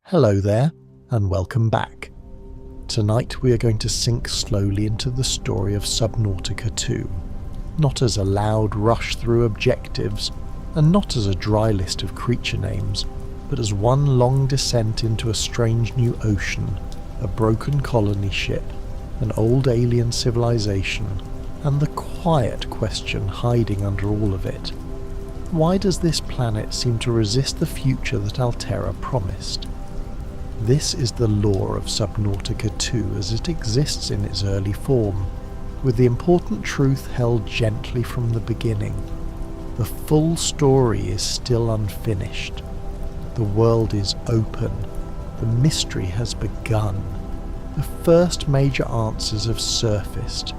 Hello there, and welcome back. Tonight we are going to sink slowly into the story of Subnautica 2, not as a loud rush through objectives, and not as a dry list of creature names, but as one long descent into a strange new ocean, a broken colony ship, an old alien civilization, and the quiet question hiding under all of it. Why does this planet seem to resist the future that Altera promised? This is the lore of Subnautica 2 as it exists in its early form, with the important truth held gently from the beginning. The full story is still unfinished. The world is open. The mystery has begun. The first major answers have surfaced,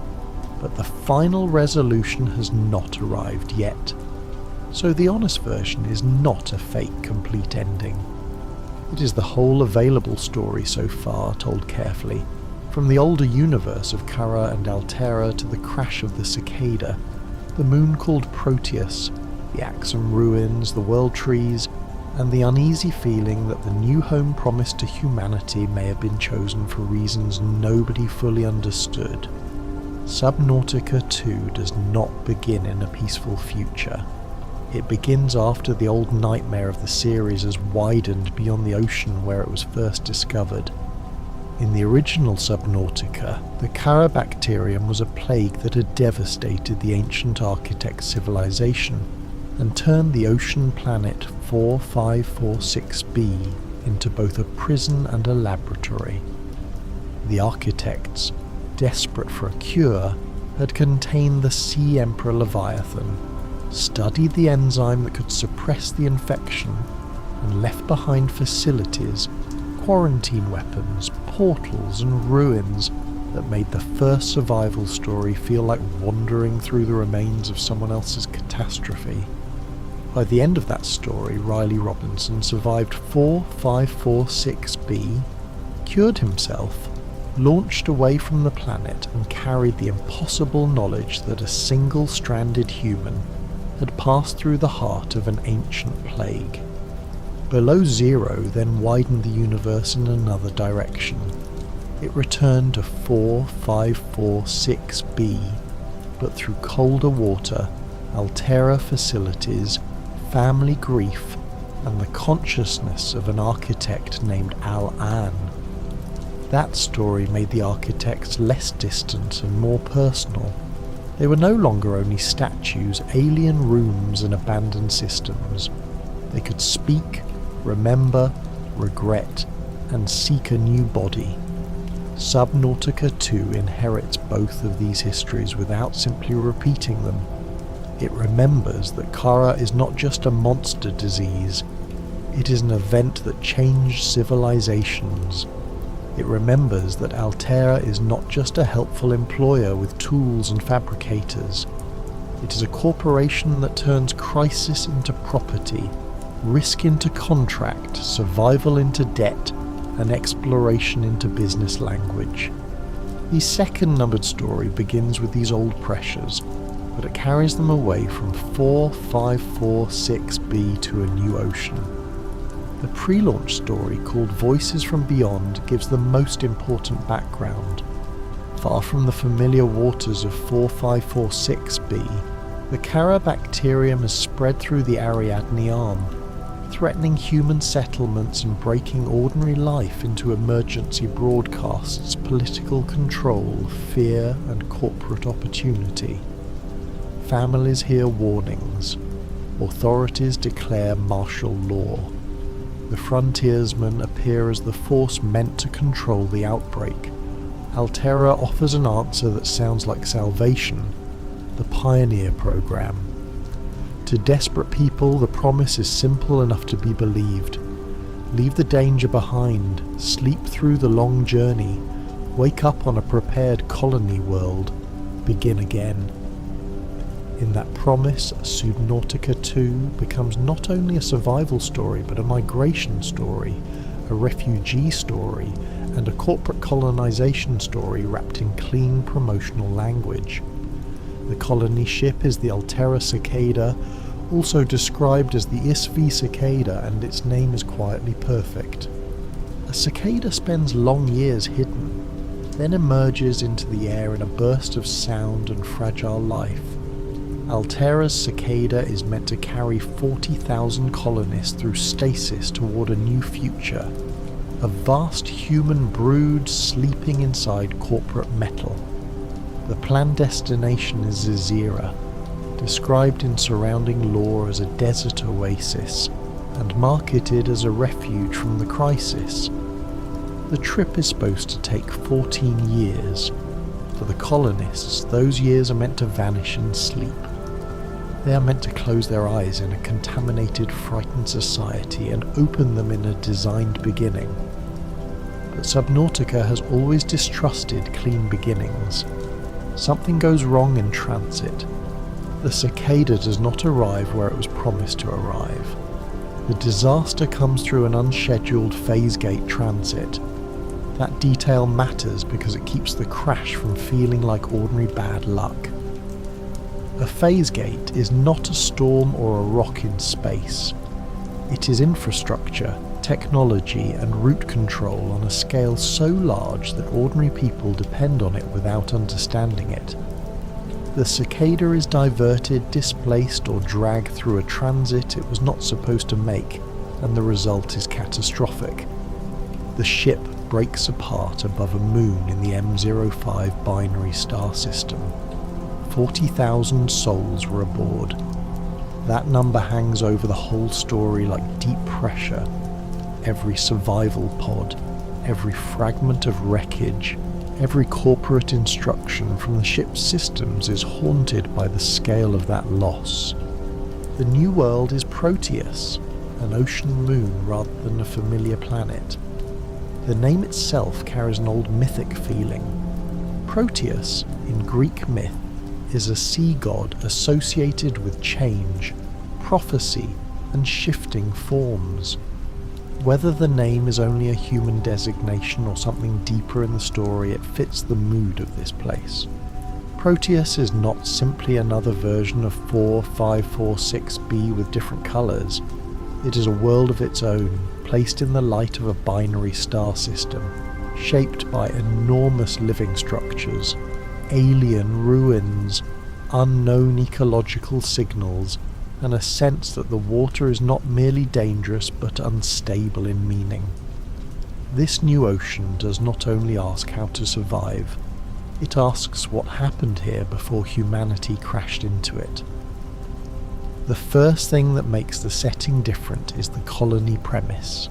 but the final resolution has not arrived yet. So the honest version is not a fake complete ending. It is the whole available story so far, told carefully, from the older universe of Kara and Altera to the crash of the Cicada, the moon called Proteus, the Axum ruins, the world trees, and the uneasy feeling that the new home promised to humanity may have been chosen for reasons nobody fully understood. Subnautica 2 does not begin in a peaceful future. It begins after the old nightmare of the series has widened beyond the ocean where it was first discovered. In the original Subnautica, the Carabacterium was a plague that had devastated the ancient architect civilization and turned the ocean planet 4546b into both a prison and a laboratory. The architects, desperate for a cure, had contained the Sea Emperor Leviathan, studied the enzyme that could suppress the infection, and left behind facilities, quarantine weapons, portals and ruins that made the first survival story feel like wandering through the remains of someone else's catastrophe. By the end of that story, Riley Robinson survived 4546b, cured himself, launched away from the planet and carried the impossible knowledge that a single-stranded human had passed through the heart of an ancient plague. Below Zero then widened the universe in another direction. It returned to 4546b, but through colder water, Altera facilities, family grief, and the consciousness of an architect named Al-An. That story made the architects less distant and more personal. They were no longer only statues, alien rooms and abandoned systems. They could speak, remember, regret, and seek a new body. Subnautica 2 inherits both of these histories without simply repeating them. It remembers that Kara is not just a monster disease, it is an event that changed civilizations. It remembers that Altera is not just a helpful employer with tools and fabricators. It is a corporation that turns crisis into property, risk into contract, survival into debt, and exploration into business language. The second numbered story begins with these old pressures, but it carries them away from 4546b to a new ocean. The pre-launch story, called Voices from Beyond, gives the most important background. Far from the familiar waters of 4546b, the Carabacterium has spread through the Ariadne Arm, threatening human settlements and breaking ordinary life into emergency broadcasts, political control, fear, and corporate opportunity. Families hear warnings. Authorities declare martial law. The frontiersmen appear as the force meant to control the outbreak. Altera offers an answer that sounds like salvation, the Pioneer Program. To desperate people, the promise is simple enough to be believed. Leave the danger behind, sleep through the long journey, wake up on a prepared colony world, begin again. In that promise, Subnautica 2 becomes not only a survival story but a migration story, a refugee story, and a corporate colonization story wrapped in clean promotional language. The colony ship is the Altera Cicada, also described as the ISV Cicada, and its name is quietly perfect. cicada spends long years hidden, then emerges into the air in a burst of sound and fragile life. Altera's cicada is meant to carry 40,000 colonists through stasis toward a new future, a vast human brood sleeping inside corporate metal. The planned destination is Zazira, described in surrounding lore as a desert oasis, and marketed as a refuge from the crisis. The trip is supposed to take 14 years. For the colonists, those years are meant to vanish in sleep. They are meant to close their eyes in a contaminated, frightened society and open them in a designed beginning. But Subnautica has always distrusted clean beginnings. Something goes wrong in transit. The cicada does not arrive where it was promised to arrive. The disaster comes through an unscheduled phase gate transit. That detail matters because it keeps the crash from feeling like ordinary bad luck. A phase gate is not a storm or a rock in space. It is infrastructure, technology and route control on a scale so large that ordinary people depend on it without understanding it. The cicada is diverted, displaced or dragged through a transit it was not supposed to make, and the result is catastrophic. The ship breaks apart above a moon in the M05 binary star system. 40,000 souls were aboard. That number hangs over the whole story like deep pressure. Every survival pod, every fragment of wreckage, every corporate instruction from the ship's systems is haunted by the scale of that loss. The new world is Proteus, an ocean moon rather than a familiar planet. The name itself carries an old mythic feeling. Proteus, in Greek myth, is a sea god associated with change, prophecy, and shifting forms. Whether the name is only a human designation or something deeper in the story, it fits the mood of this place. Proteus is not simply another version of 4546b with different colours. It is a world of its own, placed in the light of a binary star system, shaped by enormous living structures, alien ruins, unknown ecological signals, and a sense that the water is not merely dangerous but unstable in meaning. This new ocean does not only ask how to survive, it asks what happened here before humanity crashed into it. The first thing that makes the setting different is the colony premise.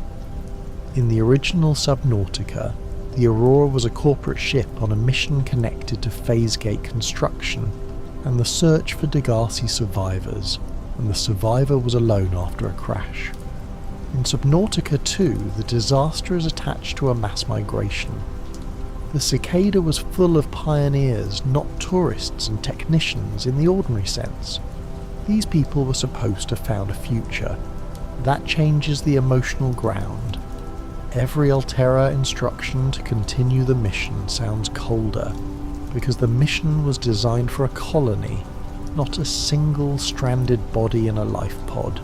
In the original Subnautica, the Aurora was a corporate ship on a mission connected to phase gate construction and the search for Degasi survivors, and the survivor was alone after a crash. In Subnautica 2, the disaster is attached to a mass migration. The cicada was full of pioneers, not tourists and technicians in the ordinary sense. These people were supposed to found a future. That changes the emotional ground. Every Altera instruction to continue the mission sounds colder, because the mission was designed for a colony, not a single stranded body in a life pod.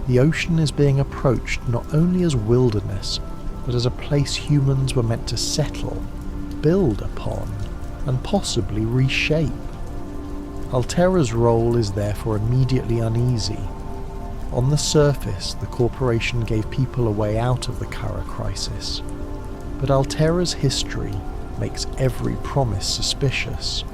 The ocean is being approached not only as wilderness, but as a place humans were meant to settle, build upon, and possibly reshape. Altera's role is therefore immediately uneasy. On the surface, the corporation gave people a way out of the Kara crisis, but Altera's history makes every promise suspicious.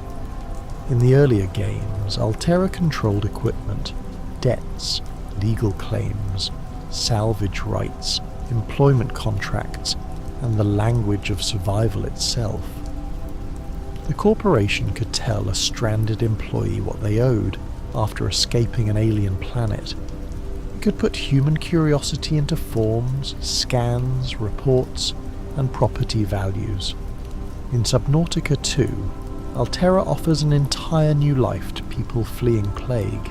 In the earlier games, Altera controlled equipment, debts, legal claims, salvage rights, employment contracts, and the language of survival itself. The corporation could tell a stranded employee what they owed after escaping an alien planet. It could put human curiosity into forms, scans, reports, and property values. In Subnautica 2, Altera offers an entire new life to people fleeing plague.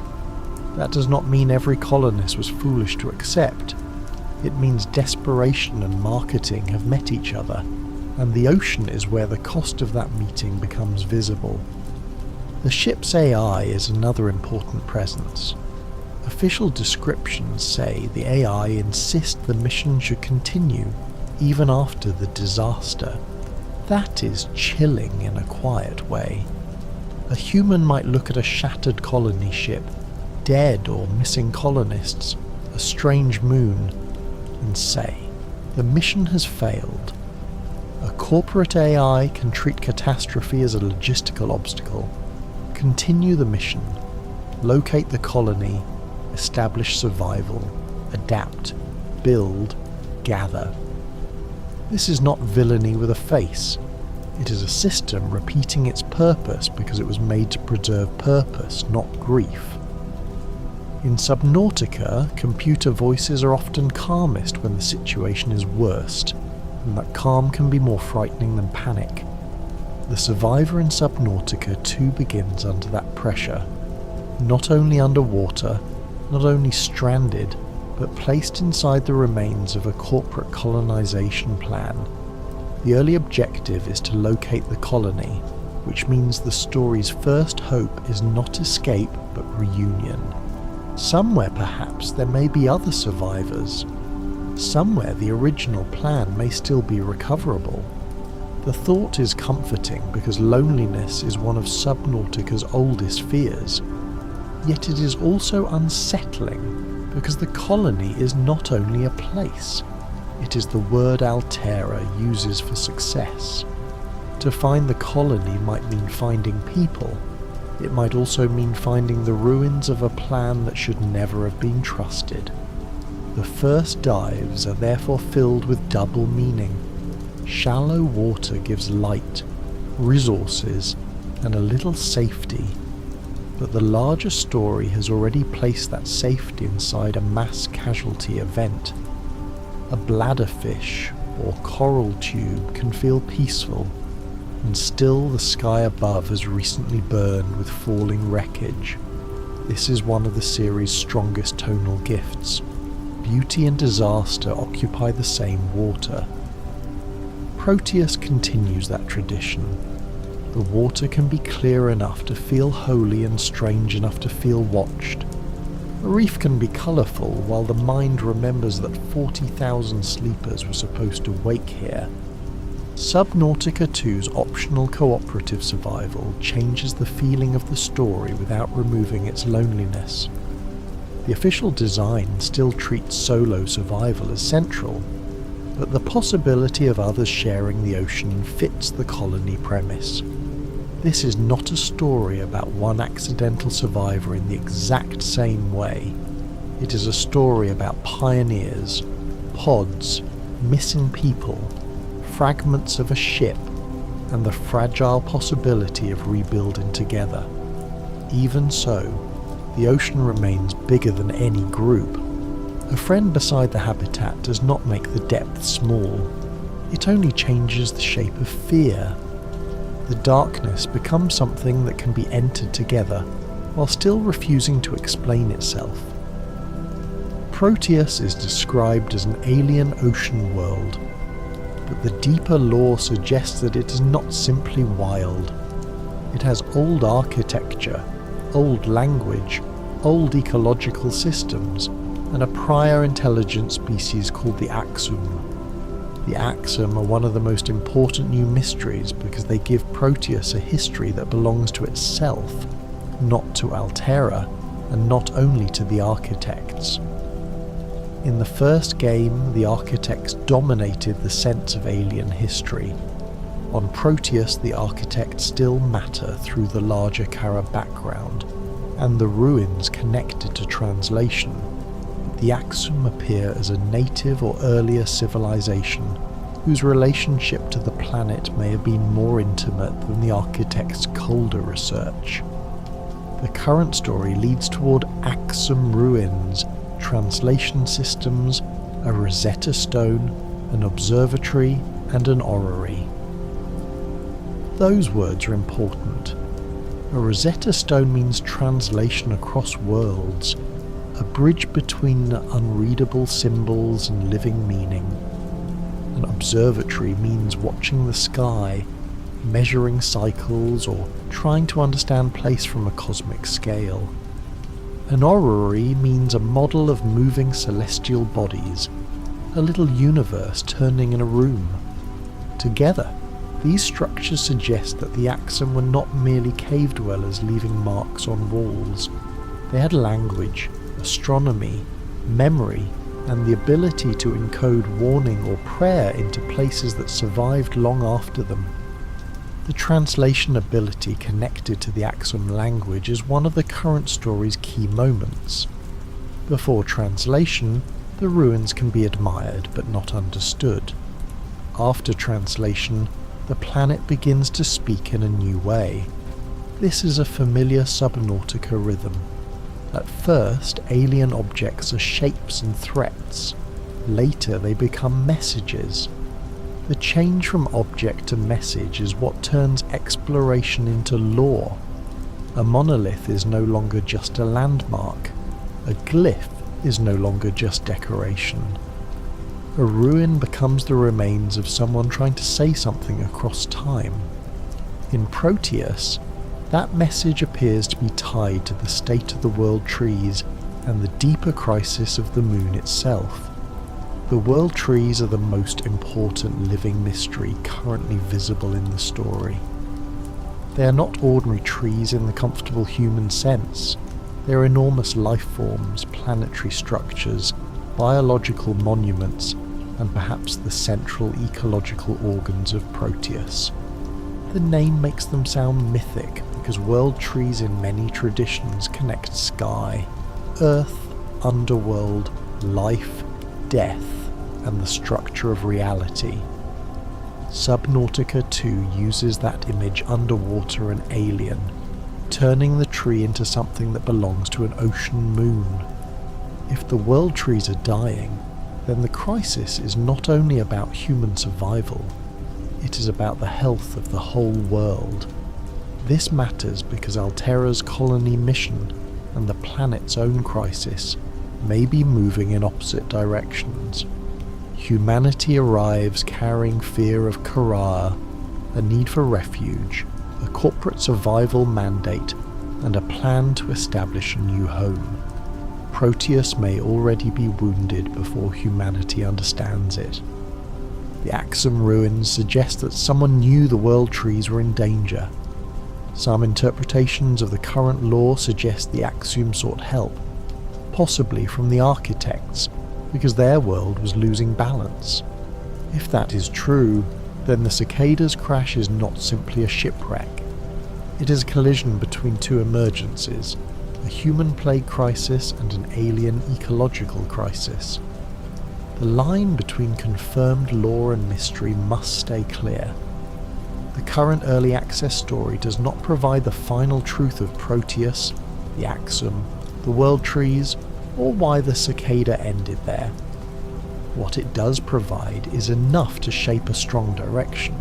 That does not mean every colonist was foolish to accept. It means desperation and marketing have met each other, and the ocean is where the cost of that meeting becomes visible. The ship's AI is another important presence. Official descriptions say the AI insists the mission should continue, even after the disaster. That is chilling in a quiet way. A human might look at a shattered colony ship, dead or missing colonists, a strange moon, and say, the mission has failed. A corporate AI can treat catastrophe as a logistical obstacle, continue the mission, locate the colony, establish survival, adapt, build, gather. This is not villainy with a face. It is a system repeating its purpose because it was made to preserve purpose, not grief. In Subnautica, computer voices are often calmest when the situation is worst, and that calm can be more frightening than panic. The survivor in Subnautica 2 begins under that pressure, not only underwater, not only stranded, but placed inside the remains of a corporate colonization plan. The early objective is to locate the colony, which means the story's first hope is not escape but reunion. Somewhere perhaps there may be other survivors. Somewhere the original plan may still be recoverable. The thought is comforting because loneliness is one of Subnautica's oldest fears. Yet it is also unsettling because the colony is not only a place, it is the word Altera uses for success. To find the colony might mean finding people. It might also mean finding the ruins of a plan that should never have been trusted. The first dives are therefore filled with double meaning. Shallow water gives light, resources, and a little safety. But the larger story has already placed that safety inside a mass casualty event. A bladderfish or coral tube can feel peaceful, and still the sky above has recently burned with falling wreckage. This is one of the series' strongest tonal gifts. Beauty and disaster occupy the same water. Proteus continues that tradition. The water can be clear enough to feel holy and strange enough to feel watched. A reef can be colourful while the mind remembers that 40,000 sleepers were supposed to wake here. Subnautica 2's optional cooperative survival changes the feeling of the story without removing its loneliness. The official design still treats solo survival as central, but the possibility of others sharing the ocean fits the colony premise. This is not a story about one accidental survivor in the exact same way. It is a story about pioneers, pods, missing people, fragments of a ship, and the fragile possibility of rebuilding together. Even so, the ocean remains bigger than any group. A friend beside the habitat does not make the depth small. It only changes the shape of fear. The darkness becomes something that can be entered together, while still refusing to explain itself. Proteus is described as an alien ocean world, but the deeper lore suggests that it is not simply wild. It has old architecture, old language, old ecological systems, and a prior intelligent species called the Axum. The Axum are one of the most important new mysteries because they give Proteus a history that belongs to itself, not to Altera, and not only to the architects. In the first game, the architects dominated the sense of alien history. On Proteus, the architects still matter through the larger Kara background, and the ruins connected to translation. The Axum appear as a native or earlier civilization whose relationship to the planet may have been more intimate than the architect's colder research. The current story leads toward Axum ruins, translation systems, a Rosetta Stone, an observatory, and an orrery. Those words are important. A Rosetta Stone means translation across worlds, a bridge between unreadable symbols and living meaning. An observatory means watching the sky, measuring cycles, or trying to understand place from a cosmic scale. An orrery means a model of moving celestial bodies, a little universe turning in a room. Together, these structures suggest that the Axum were not merely cave dwellers leaving marks on walls. They had language, astronomy, memory, and the ability to encode warning or prayer into places that survived long after them. The translation ability connected to the Axum language is one of the current story's key moments. Before translation, the ruins can be admired but not understood. After translation, the planet begins to speak in a new way. This is a familiar Subnautica rhythm. At first, alien objects are shapes and threats. Later, they become messages. The change from object to message is what turns exploration into lore. A monolith is no longer just a landmark. A glyph is no longer just decoration. A ruin becomes the remains of someone trying to say something across time. In Proteus, that message appears to be tied to the state of the world trees and the deeper crisis of the moon itself. The world trees are the most important living mystery currently visible in the story. They are not ordinary trees in the comfortable human sense. They are enormous life forms, planetary structures, biological monuments, and perhaps the central ecological organs of Proteus. The name makes them sound mythic because world trees in many traditions connect sky, earth, underworld, life, death, and the structure of reality. Subnautica 2 uses that image underwater and alien, turning the tree into something that belongs to an ocean moon. If the world trees are dying, then the crisis is not only about human survival, it is about the health of the whole world. This matters because Altera's colony mission and the planet's own crisis may be moving in opposite directions. Humanity arrives carrying fear of Kara, a need for refuge, a corporate survival mandate, and a plan to establish a new home. Proteus may already be wounded before humanity understands it. The Axum ruins suggest that someone knew the world trees were in danger. Some interpretations of the current lore suggest the Axum sought help, possibly from the architects, because their world was losing balance. If that is true, then the Cicada's crash is not simply a shipwreck. It is a collision between two emergencies, a human plague crisis and an alien ecological crisis. The line between confirmed lore and mystery must stay clear. The current early access story does not provide the final truth of Proteus, the Axum, the world trees, or why the cicada ended there. What it does provide is enough to shape a strong direction.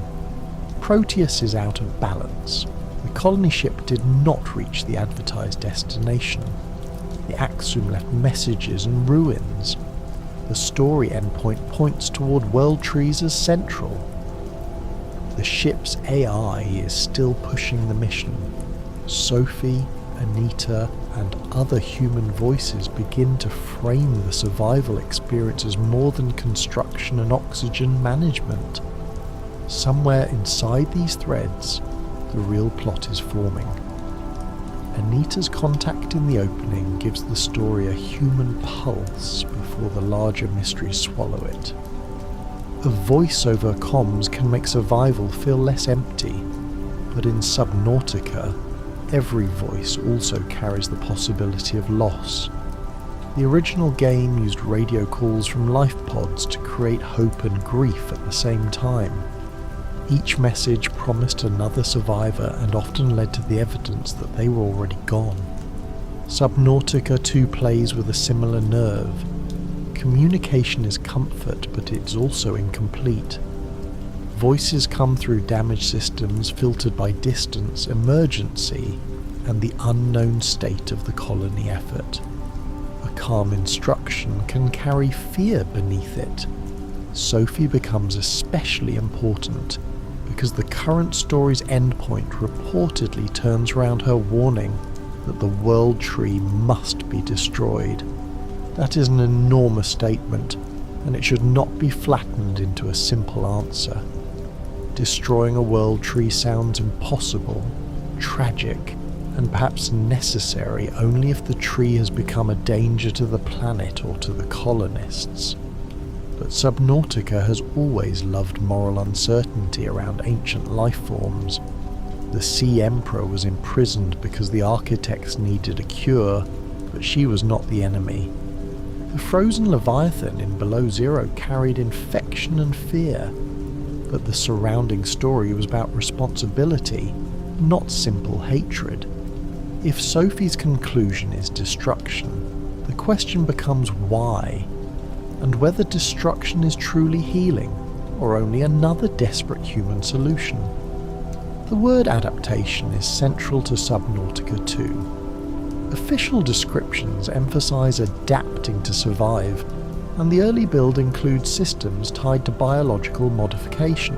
Proteus is out of balance. The colony ship did not reach the advertised destination. The Axum left messages and ruins. The story endpoint points toward world trees as central. The ship's AI is still pushing the mission. Sophie, Anita, and other human voices begin to frame the survival experience as more than construction and oxygen management. Somewhere inside these threads, the real plot is forming. Anita's contact in the opening gives the story a human pulse before the larger mysteries swallow it. A voice over comms can make survival feel less empty, but in Subnautica, every voice also carries the possibility of loss. The original game used radio calls from life pods to create hope and grief at the same time. Each message promised another survivor and often led to the evidence that they were already gone. Subnautica 2 plays with a similar nerve. Communication is comfort, but it's also incomplete. Voices come through damaged systems filtered by distance, emergency, and the unknown state of the colony effort. A calm instruction can carry fear beneath it. Sophie becomes especially important because the current story's endpoint reportedly turns around her warning that the world tree must be destroyed. That is an enormous statement, and it should not be flattened into a simple answer. Destroying a world tree sounds impossible, tragic, and perhaps necessary only if the tree has become a danger to the planet or to the colonists. But Subnautica has always loved moral uncertainty around ancient life forms. The Sea Emperor was imprisoned because the architects needed a cure, but she was not the enemy. The frozen Leviathan in Below Zero carried infection and fear, but the surrounding story was about responsibility, not simple hatred. If Sophie's conclusion is destruction, the question becomes why, and whether destruction is truly healing, or only another desperate human solution. The word adaptation is central to Subnautica 2. Official descriptions emphasize adapting to survive, and the early build includes systems tied to biological modification.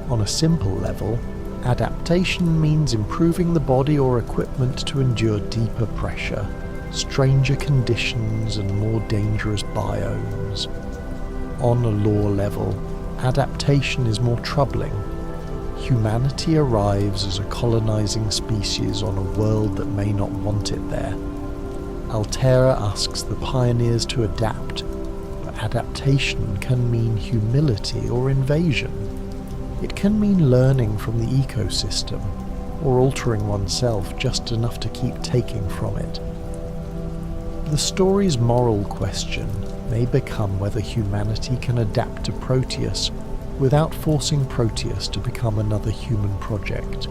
On a simple level, adaptation means improving the body or equipment to endure deeper pressure, stranger conditions, and more dangerous biomes. On a lore level, adaptation is more troubling. Humanity arrives as a colonizing species on a world that may not want it there. Altera asks the pioneers to adapt, but adaptation can mean humility or invasion. It can mean learning from the ecosystem, or altering oneself just enough to keep taking from it. The story's moral question may become whether humanity can adapt to Proteus without forcing Proteus to become another human project.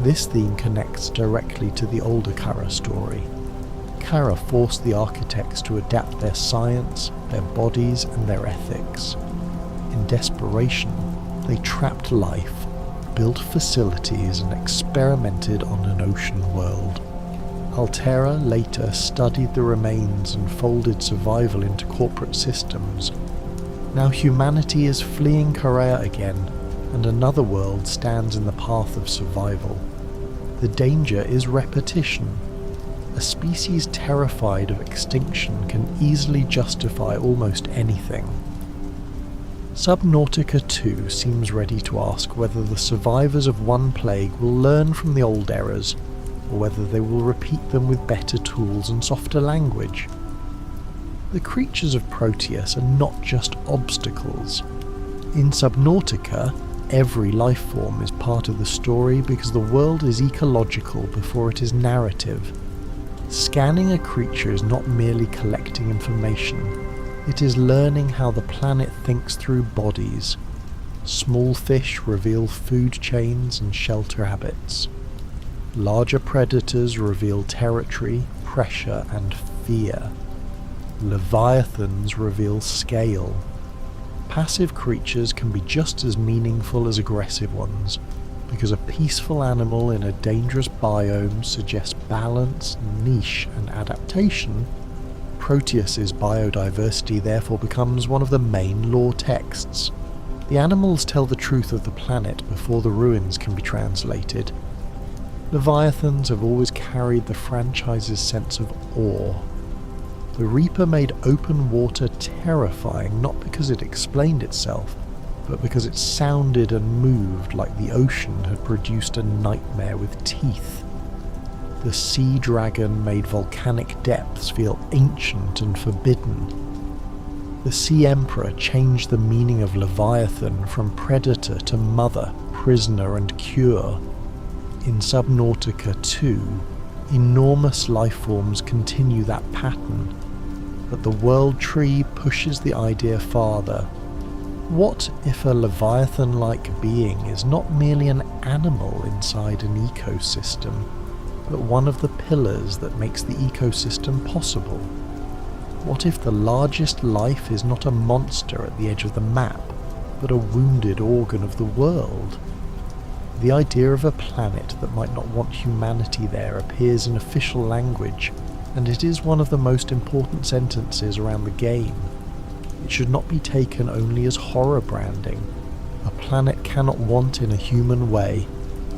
This theme connects directly to the older Kara story. Kara forced the architects to adapt their science, their bodies, and their ethics. In desperation, they trapped life, built facilities, and experimented on an ocean world. Altera later studied the remains and folded survival into corporate systems. Now humanity is fleeing Korea again, and another world stands in the path of survival. The danger is repetition. A species terrified of extinction can easily justify almost anything. Subnautica 2 seems ready to ask whether the survivors of one plague will learn from the old errors, or whether they will repeat them with better tools and softer language. The creatures of Proteus are not just obstacles. In Subnautica, every life form is part of the story because the world is ecological before it is narrative. Scanning a creature is not merely collecting information, it is learning how the planet thinks through bodies. Small fish reveal food chains and shelter habits. Larger predators reveal territory, pressure, and fear. Leviathans reveal scale. Passive creatures can be just as meaningful as aggressive ones, because a peaceful animal in a dangerous biome suggests balance, niche, and adaptation. Proteus's biodiversity therefore becomes one of the main lore texts. The animals tell the truth of the planet before the ruins can be translated. Leviathans have always carried the franchise's sense of awe. The Reaper made open water terrifying not because it explained itself, but because it sounded and moved like the ocean had produced a nightmare with teeth. The Sea Dragon made volcanic depths feel ancient and forbidden. The Sea Emperor changed the meaning of Leviathan from predator to mother, prisoner, and cure. In Subnautica 2, enormous lifeforms continue that pattern, but the world tree pushes the idea farther. What if a Leviathan-like being is not merely an animal inside an ecosystem, but one of the pillars that makes the ecosystem possible? What if the largest life is not a monster at the edge of the map, but a wounded organ of the world? The idea of a planet that might not want humanity there appears in official language, and it is one of the most important sentences around the game. It should not be taken only as horror branding. A planet cannot want in a human way,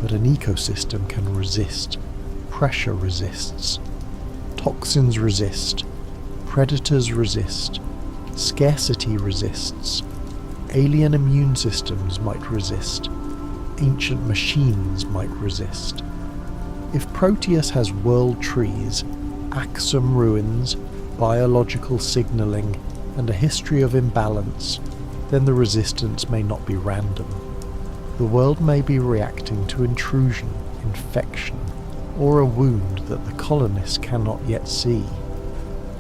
but an ecosystem can resist. Pressure resists. Toxins resist. Predators resist. Scarcity resists. Alien immune systems might resist. Ancient machines might resist. If Proteus has world trees, Axum ruins, biological signalling, and a history of imbalance, then the resistance may not be random. The world may be reacting to intrusion, infection, or a wound that the colonists cannot yet see.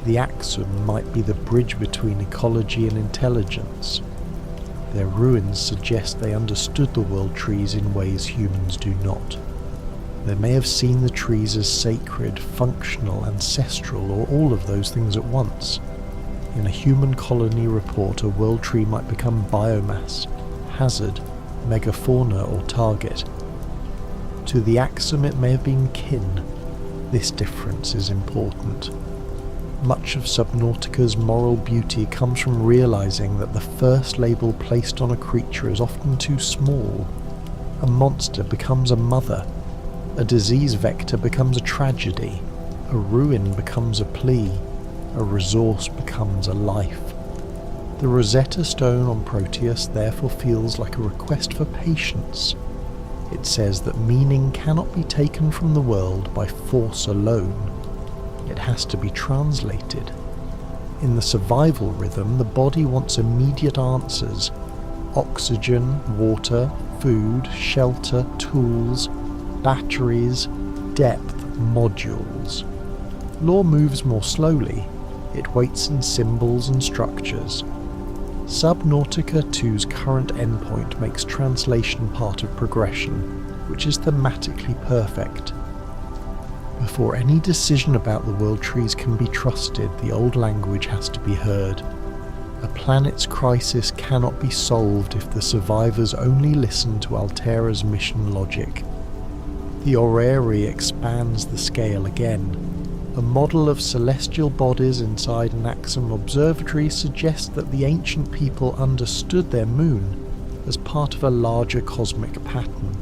The Axum might be the bridge between ecology and intelligence. Their ruins suggest they understood the world trees in ways humans do not. They may have seen the trees as sacred, functional, ancestral, or all of those things at once. In a human colony report, a world tree might become biomass, hazard, megafauna, or target. To the Axum it may have been kin. This difference is important. Much of Subnautica's moral beauty comes from realizing that the first label placed on a creature is often too small. A monster becomes a mother. A disease vector becomes a tragedy. A ruin becomes a plea. A resource becomes a life. The Rosetta Stone on Proteus therefore feels like a request for patience. It says that meaning cannot be taken from the world by force alone. It has to be translated. In the survival rhythm, the body wants immediate answers. Oxygen, water, food, shelter, tools, batteries, depth, modules. Lore moves more slowly. It waits in symbols and structures. Subnautica 2's current endpoint makes translation part of progression, which is thematically perfect. Before any decision about the world trees can be trusted, the old language has to be heard. A planet's crisis cannot be solved if the survivors only listen to Altera's mission logic. The Orrery expands the scale again. A model of celestial bodies inside an Axum observatory suggests that the ancient people understood their moon as part of a larger cosmic pattern.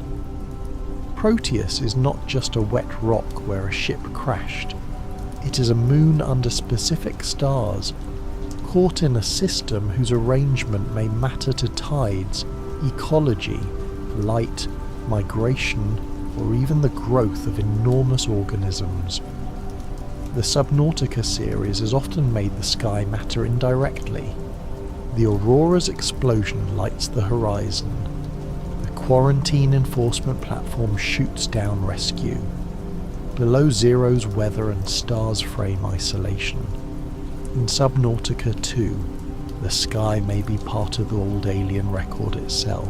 Proteus is not just a wet rock where a ship crashed. It is a moon under specific stars, caught in a system whose arrangement may matter to tides, ecology, light, migration, or even the growth of enormous organisms. The Subnautica series has often made the sky matter indirectly. The Aurora's explosion lights the horizon. The quarantine enforcement platform shoots down rescue. Below Zero's weather and stars frame isolation. In Subnautica 2, the sky may be part of the old alien record itself.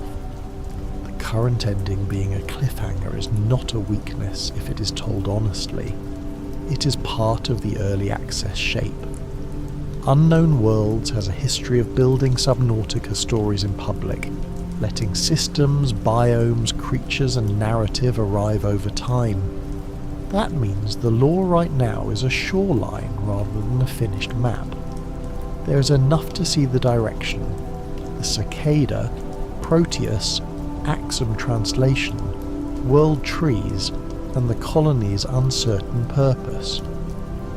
The current ending being a cliffhanger is not a weakness if it is told honestly. It is part of the early access shape. Unknown Worlds has a history of building Subnautica stories in public, letting systems, biomes, creatures and narrative arrive over time. That means the lore right now is a shoreline rather than a finished map. There is enough to see the direction. The cicada, Proteus, Axum translation, world trees, and the colony's uncertain purpose.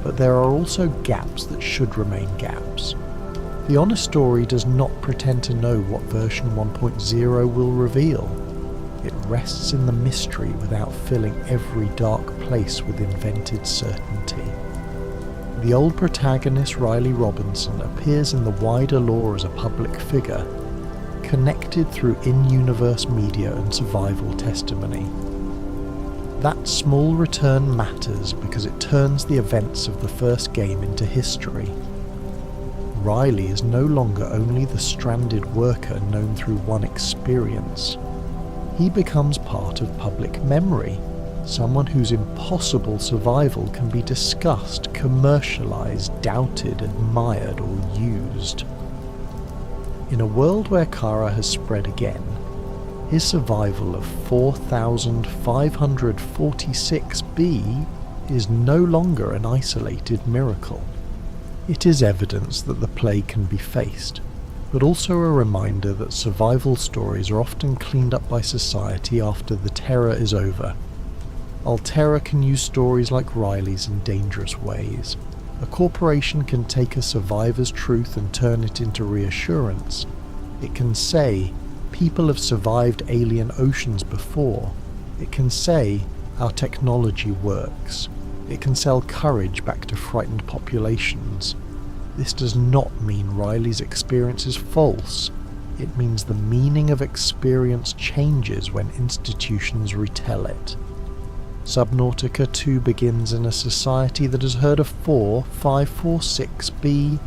But there are also gaps that should remain gaps. The honest story does not pretend to know what version 1.0 will reveal. It rests in the mystery without filling every dark place with invented certainty. The old protagonist Riley Robinson appears in the wider lore as a public figure, connected through in-universe media and survival testimony. That small return matters because it turns the events of the first game into history. Riley is no longer only the stranded worker known through one experience. He becomes part of public memory, someone whose impossible survival can be discussed, commercialized, doubted, admired, or used. In a world where Kara has spread again, his survival of 4,546b is no longer an isolated miracle. It is evidence that the plague can be faced, but also a reminder that survival stories are often cleaned up by society after the terror is over. Altera can use stories like Riley's in dangerous ways. A corporation can take a survivor's truth and turn it into reassurance. It can say, people have survived alien oceans before. It can say, our technology works. It can sell courage back to frightened populations. This does not mean Riley's experience is false. It means the meaning of experience changes when institutions retell it. Subnautica 2 begins in a society that has heard of 4, 546b,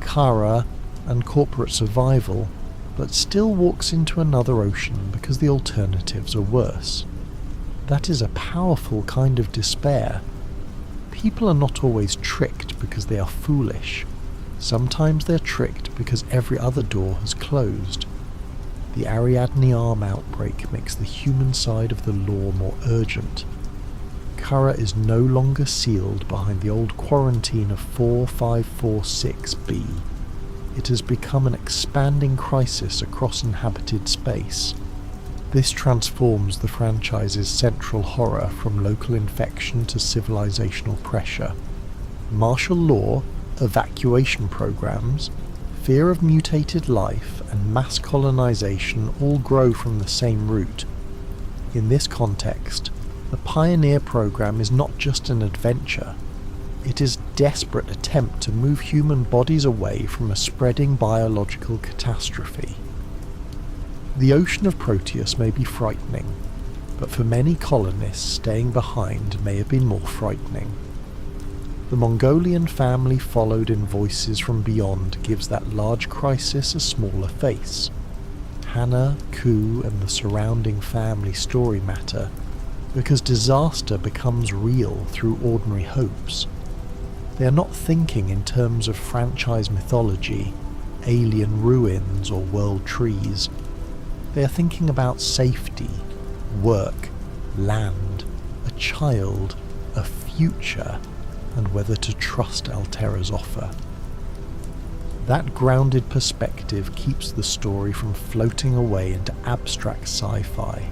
Kara, and corporate survival, but still walks into another ocean because the alternatives are worse. That is a powerful kind of despair. People are not always tricked because they are foolish. Sometimes they're tricked because every other door has closed. The Ariadne arm outbreak makes the human side of the law more urgent. Kara is no longer sealed behind the old quarantine of 4546b. It has become an expanding crisis across inhabited space. This transforms the franchise's central horror from local infection to civilizational pressure. Martial law, evacuation programs, fear of mutated life, and mass colonization all grow from the same root. In this context, the Pioneer program is not just an adventure. It is a desperate attempt to move human bodies away from a spreading biological catastrophe. The ocean of Proteus may be frightening, but for many colonists staying behind may have been more frightening. The Mongolian family followed in Voices from Beyond gives that large crisis a smaller face. Hannah, Ku, and the surrounding family story matter because disaster becomes real through ordinary hopes. They are not thinking in terms of franchise mythology, alien ruins, or world trees. They are thinking about safety, work, land, a child, a future, and whether to trust Altera's offer. That grounded perspective keeps the story from floating away into abstract sci-fi.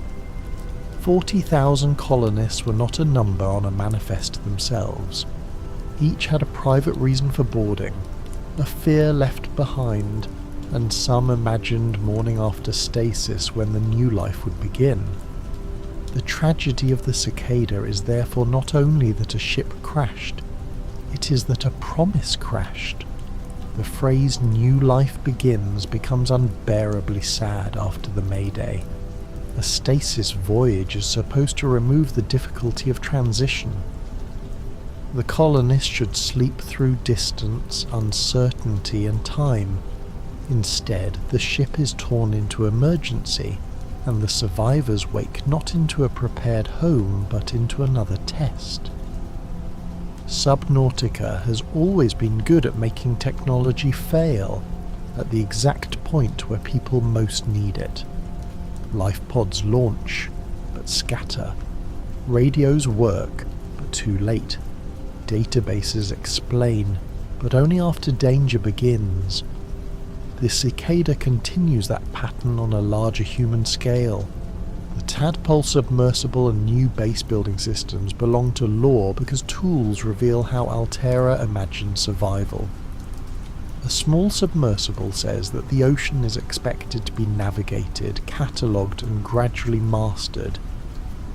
40,000 colonists were not a number on a manifest themselves. Each had a private reason for boarding, a fear left behind, and some imagined morning after stasis when the new life would begin. The tragedy of the cicada is therefore not only that a ship crashed, it is that a promise crashed. The phrase "new life begins" becomes unbearably sad after the Mayday. A stasis voyage is supposed to remove the difficulty of transition. The colonists should sleep through distance, uncertainty, and time. Instead, the ship is torn into emergency, and the survivors wake not into a prepared home, but into another test. Subnautica has always been good at making technology fail, at the exact point where people most need it. Life pods launch, but scatter. Radios work, but too late. Databases explain, but only after danger begins. The cicada continues that pattern on a larger human scale. The tadpole submersible and new base building systems belong to lore because tools reveal how Altera imagined survival. A small submersible says that the ocean is expected to be navigated, catalogued, and gradually mastered.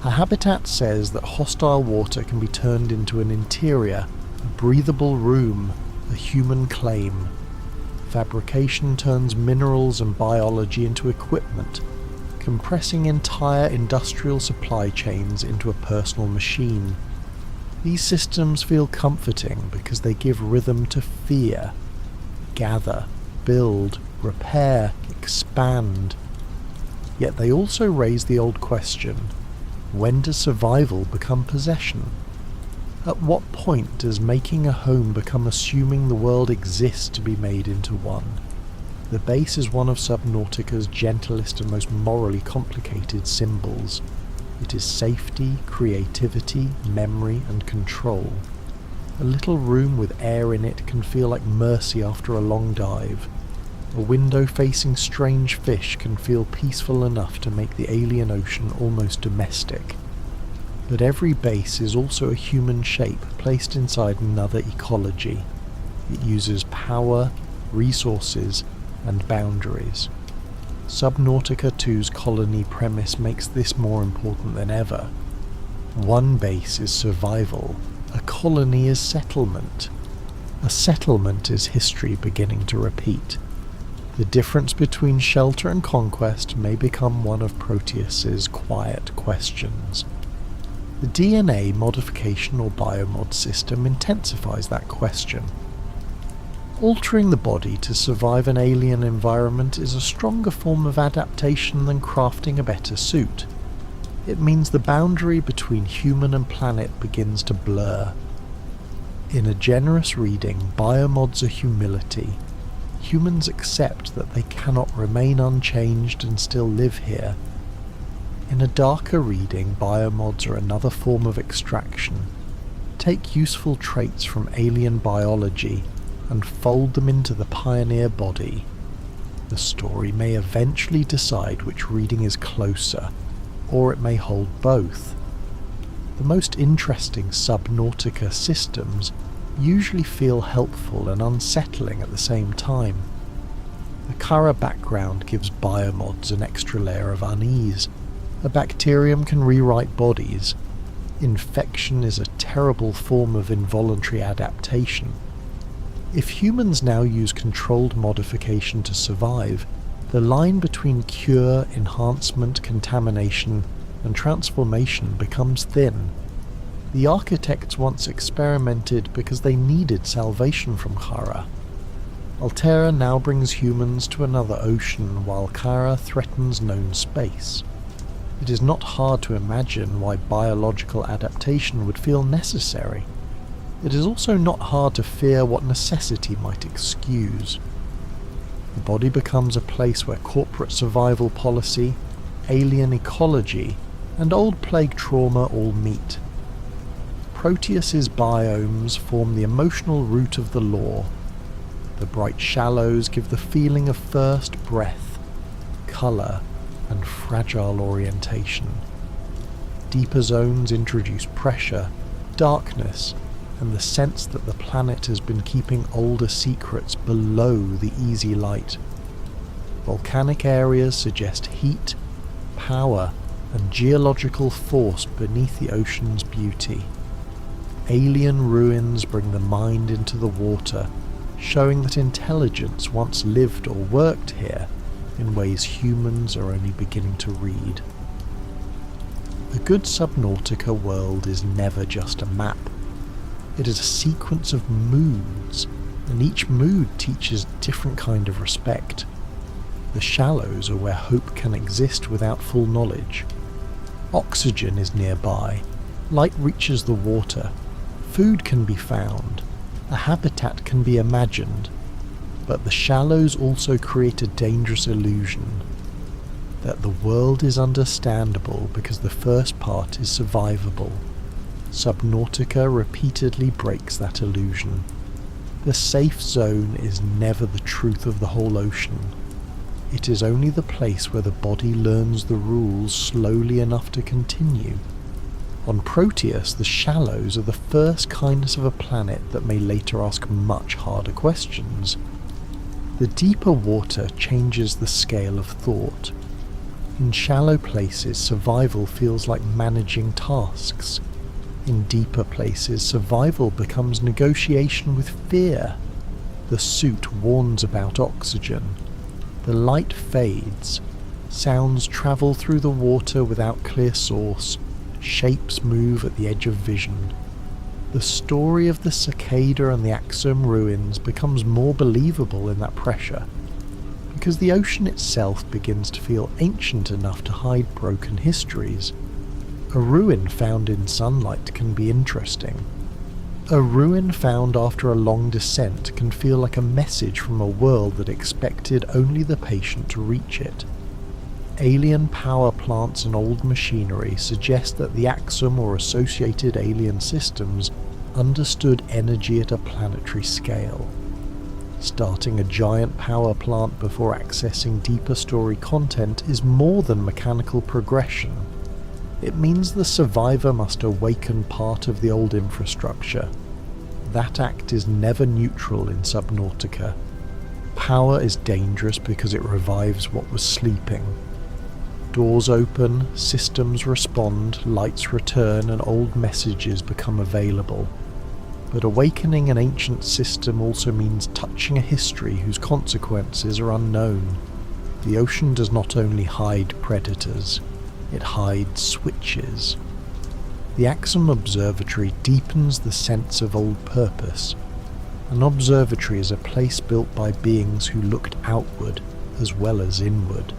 A habitat says that hostile water can be turned into an interior, a breathable room, a human claim. Fabrication turns minerals and biology into equipment, compressing entire industrial supply chains into a personal machine. These systems feel comforting because they give rhythm to fear. Gather, build, repair, expand. Yet they also raise the old question: when does survival become possession? At what point does making a home become assuming the world exists to be made into one? The base is one of Subnautica's gentlest and most morally complicated symbols. It is safety, creativity, memory, and control. A little room with air in it can feel like mercy after a long dive. A window facing strange fish can feel peaceful enough to make the alien ocean almost domestic. But every base is also a human shape placed inside another ecology. It uses power, resources, and boundaries. Subnautica 2's colony premise makes this more important than ever. One base is survival, a colony is settlement. A settlement is history beginning to repeat. The difference between shelter and conquest may become one of Proteus's quiet questions. The DNA modification or biomod system intensifies that question. Altering the body to survive an alien environment is a stronger form of adaptation than crafting a better suit. It means the boundary between human and planet begins to blur. In a generous reading, biomods are humility. Humans accept that they cannot remain unchanged and still live here. In a darker reading, biomods are another form of extraction. Take useful traits from alien biology and fold them into the pioneer body. The story may eventually decide which reading is closer, or it may hold both. The most interesting Subnautica systems usually feel helpful and unsettling at the same time. The Kara background gives biomods an extra layer of unease. A bacterium can rewrite bodies. Infection is a terrible form of involuntary adaptation. If humans now use controlled modification to survive, the line between cure, enhancement, contamination, and transformation becomes thin. The architects once experimented because they needed salvation from Kara. Altera now brings humans to another ocean while Kara threatens known space. It is not hard to imagine why biological adaptation would feel necessary. It is also not hard to fear what necessity might excuse. The body becomes a place where corporate survival policy, alien ecology, and old plague trauma all meet. Proteus's biomes form the emotional root of the lore. The bright shallows give the feeling of first breath, colour, and fragile orientation. Deeper zones introduce pressure, darkness, and the sense that the planet has been keeping older secrets below the easy light. Volcanic areas suggest heat, power, and geological force beneath the ocean's beauty. Alien ruins bring the mind into the water, showing that intelligence once lived or worked here in ways humans are only beginning to read. A good Subnautica world is never just a map. It is a sequence of moods, and each mood teaches a different kind of respect. The shallows are where hope can exist without full knowledge. Oxygen is nearby, light reaches the water, food can be found, a habitat can be imagined, but the shallows also create a dangerous illusion that the world is understandable because the first part is survivable. Subnautica repeatedly breaks that illusion. The safe zone is never the truth of the whole ocean. It is only the place where the body learns the rules slowly enough to continue. On Proteus, the shallows are the first kindness of a planet that may later ask much harder questions. The deeper water changes the scale of thought. In shallow places, survival feels like managing tasks. In deeper places, survival becomes negotiation with fear. The suit warns about oxygen. The light fades. Sounds travel through the water without clear source. Shapes move at the edge of vision. The story of the cicada and the Axum ruins becomes more believable in that pressure, because the ocean itself begins to feel ancient enough to hide broken histories. A ruin found in sunlight can be interesting. A ruin found after a long descent can feel like a message from a world that expected only the patient to reach it. Alien power plants and old machinery suggest that the Axum or associated alien systems understood energy at a planetary scale. Starting a giant power plant before accessing deeper story content is more than mechanical progression. It means the survivor must awaken part of the old infrastructure. That act is never neutral in Subnautica. Power is dangerous because it revives what was sleeping. Doors open, systems respond, lights return, and old messages become available. But awakening an ancient system also means touching a history whose consequences are unknown. The ocean does not only hide predators, it hides switches. The Axum Observatory deepens the sense of old purpose. An observatory is a place built by beings who looked outward as well as inward.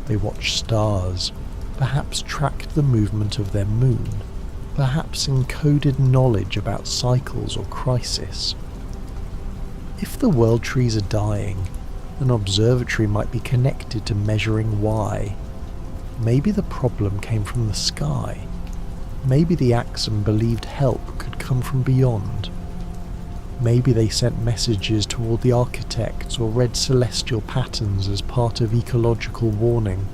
They watched stars, perhaps tracked the movement of their moon, perhaps encoded knowledge about cycles or crisis. If the world trees are dying, an observatory might be connected to measuring why. Maybe the problem came from the sky. Maybe the Axum believed help could come from beyond. Maybe they sent messages toward the architects or read celestial patterns as part of ecological warning.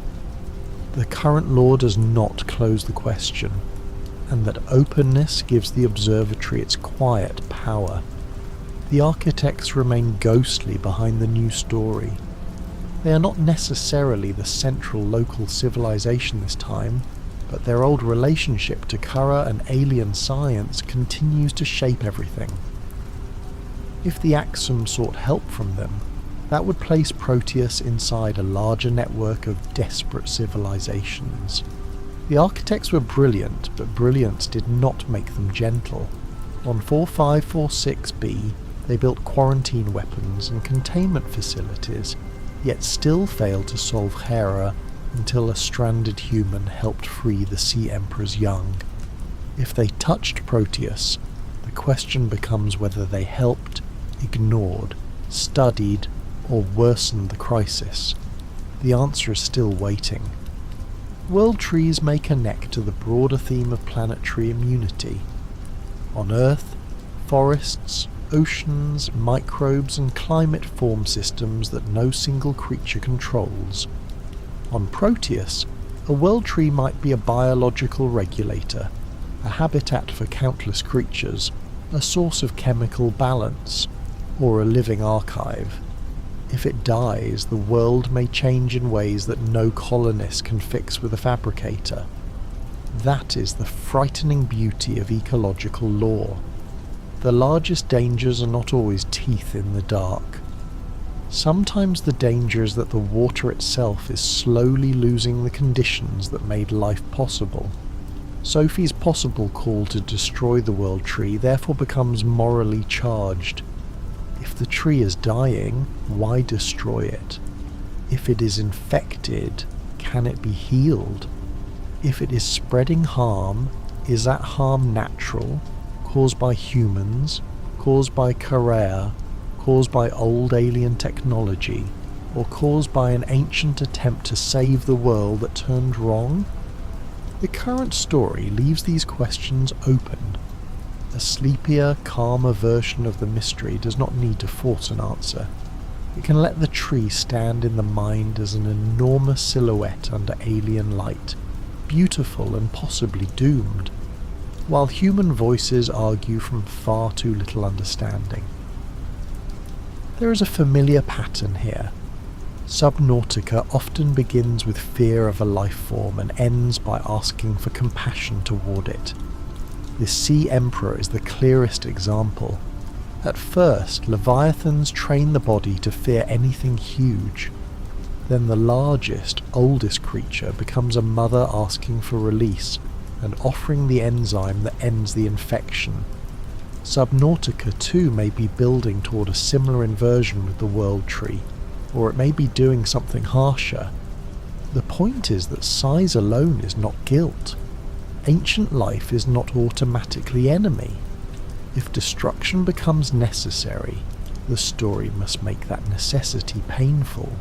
The current law does not close the question, and that openness gives the observatory its quiet power. The architects remain ghostly behind the new story. They are not necessarily the central local civilization this time, but their old relationship to Kara and alien science continues to shape everything. If the Axum sought help from them, that would place Proteus inside a larger network of desperate civilizations. The architects were brilliant, but brilliance did not make them gentle. On 4546b, they built quarantine weapons and containment facilities, yet still failed to solve Hera until a stranded human helped free the Sea Emperor's young. If they touched Proteus, the question becomes whether they helped, ignored, studied, or worsened the crisis. The answer is still waiting. World trees may connect to the broader theme of planetary immunity. On Earth, forests, oceans, microbes, and climate form systems that no single creature controls. On Proteus, a world tree might be a biological regulator, a habitat for countless creatures, a source of chemical balance, or a living archive. If it dies, the world may change in ways that no colonist can fix with a fabricator. That is the frightening beauty of ecological law. The largest dangers are not always teeth in the dark. Sometimes the danger is that the water itself is slowly losing the conditions that made life possible. Sophie's possible call to destroy the world tree therefore becomes morally charged. If the tree is dying, why destroy it? If it is infected, can it be healed? If it is spreading harm, is that harm natural, caused by humans, caused by Karea, caused by old alien technology, or caused by an ancient attempt to save the world that turned wrong? The current story leaves these questions open. A sleepier, calmer version of the mystery does not need to force an answer. It can let the tree stand in the mind as an enormous silhouette under alien light, beautiful and possibly doomed, while human voices argue from far too little understanding. There is a familiar pattern here. Subnautica often begins with fear of a life form and ends by asking for compassion toward it. The Sea Emperor is the clearest example. At first, Leviathans train the body to fear anything huge. Then the largest, oldest creature becomes a mother asking for release and offering the enzyme that ends the infection. Subnautica too may be building toward a similar inversion with the World Tree, or it may be doing something harsher. The point is that size alone is not guilt. Ancient life is not automatically enemy. If destruction becomes necessary, the story must make that necessity painful.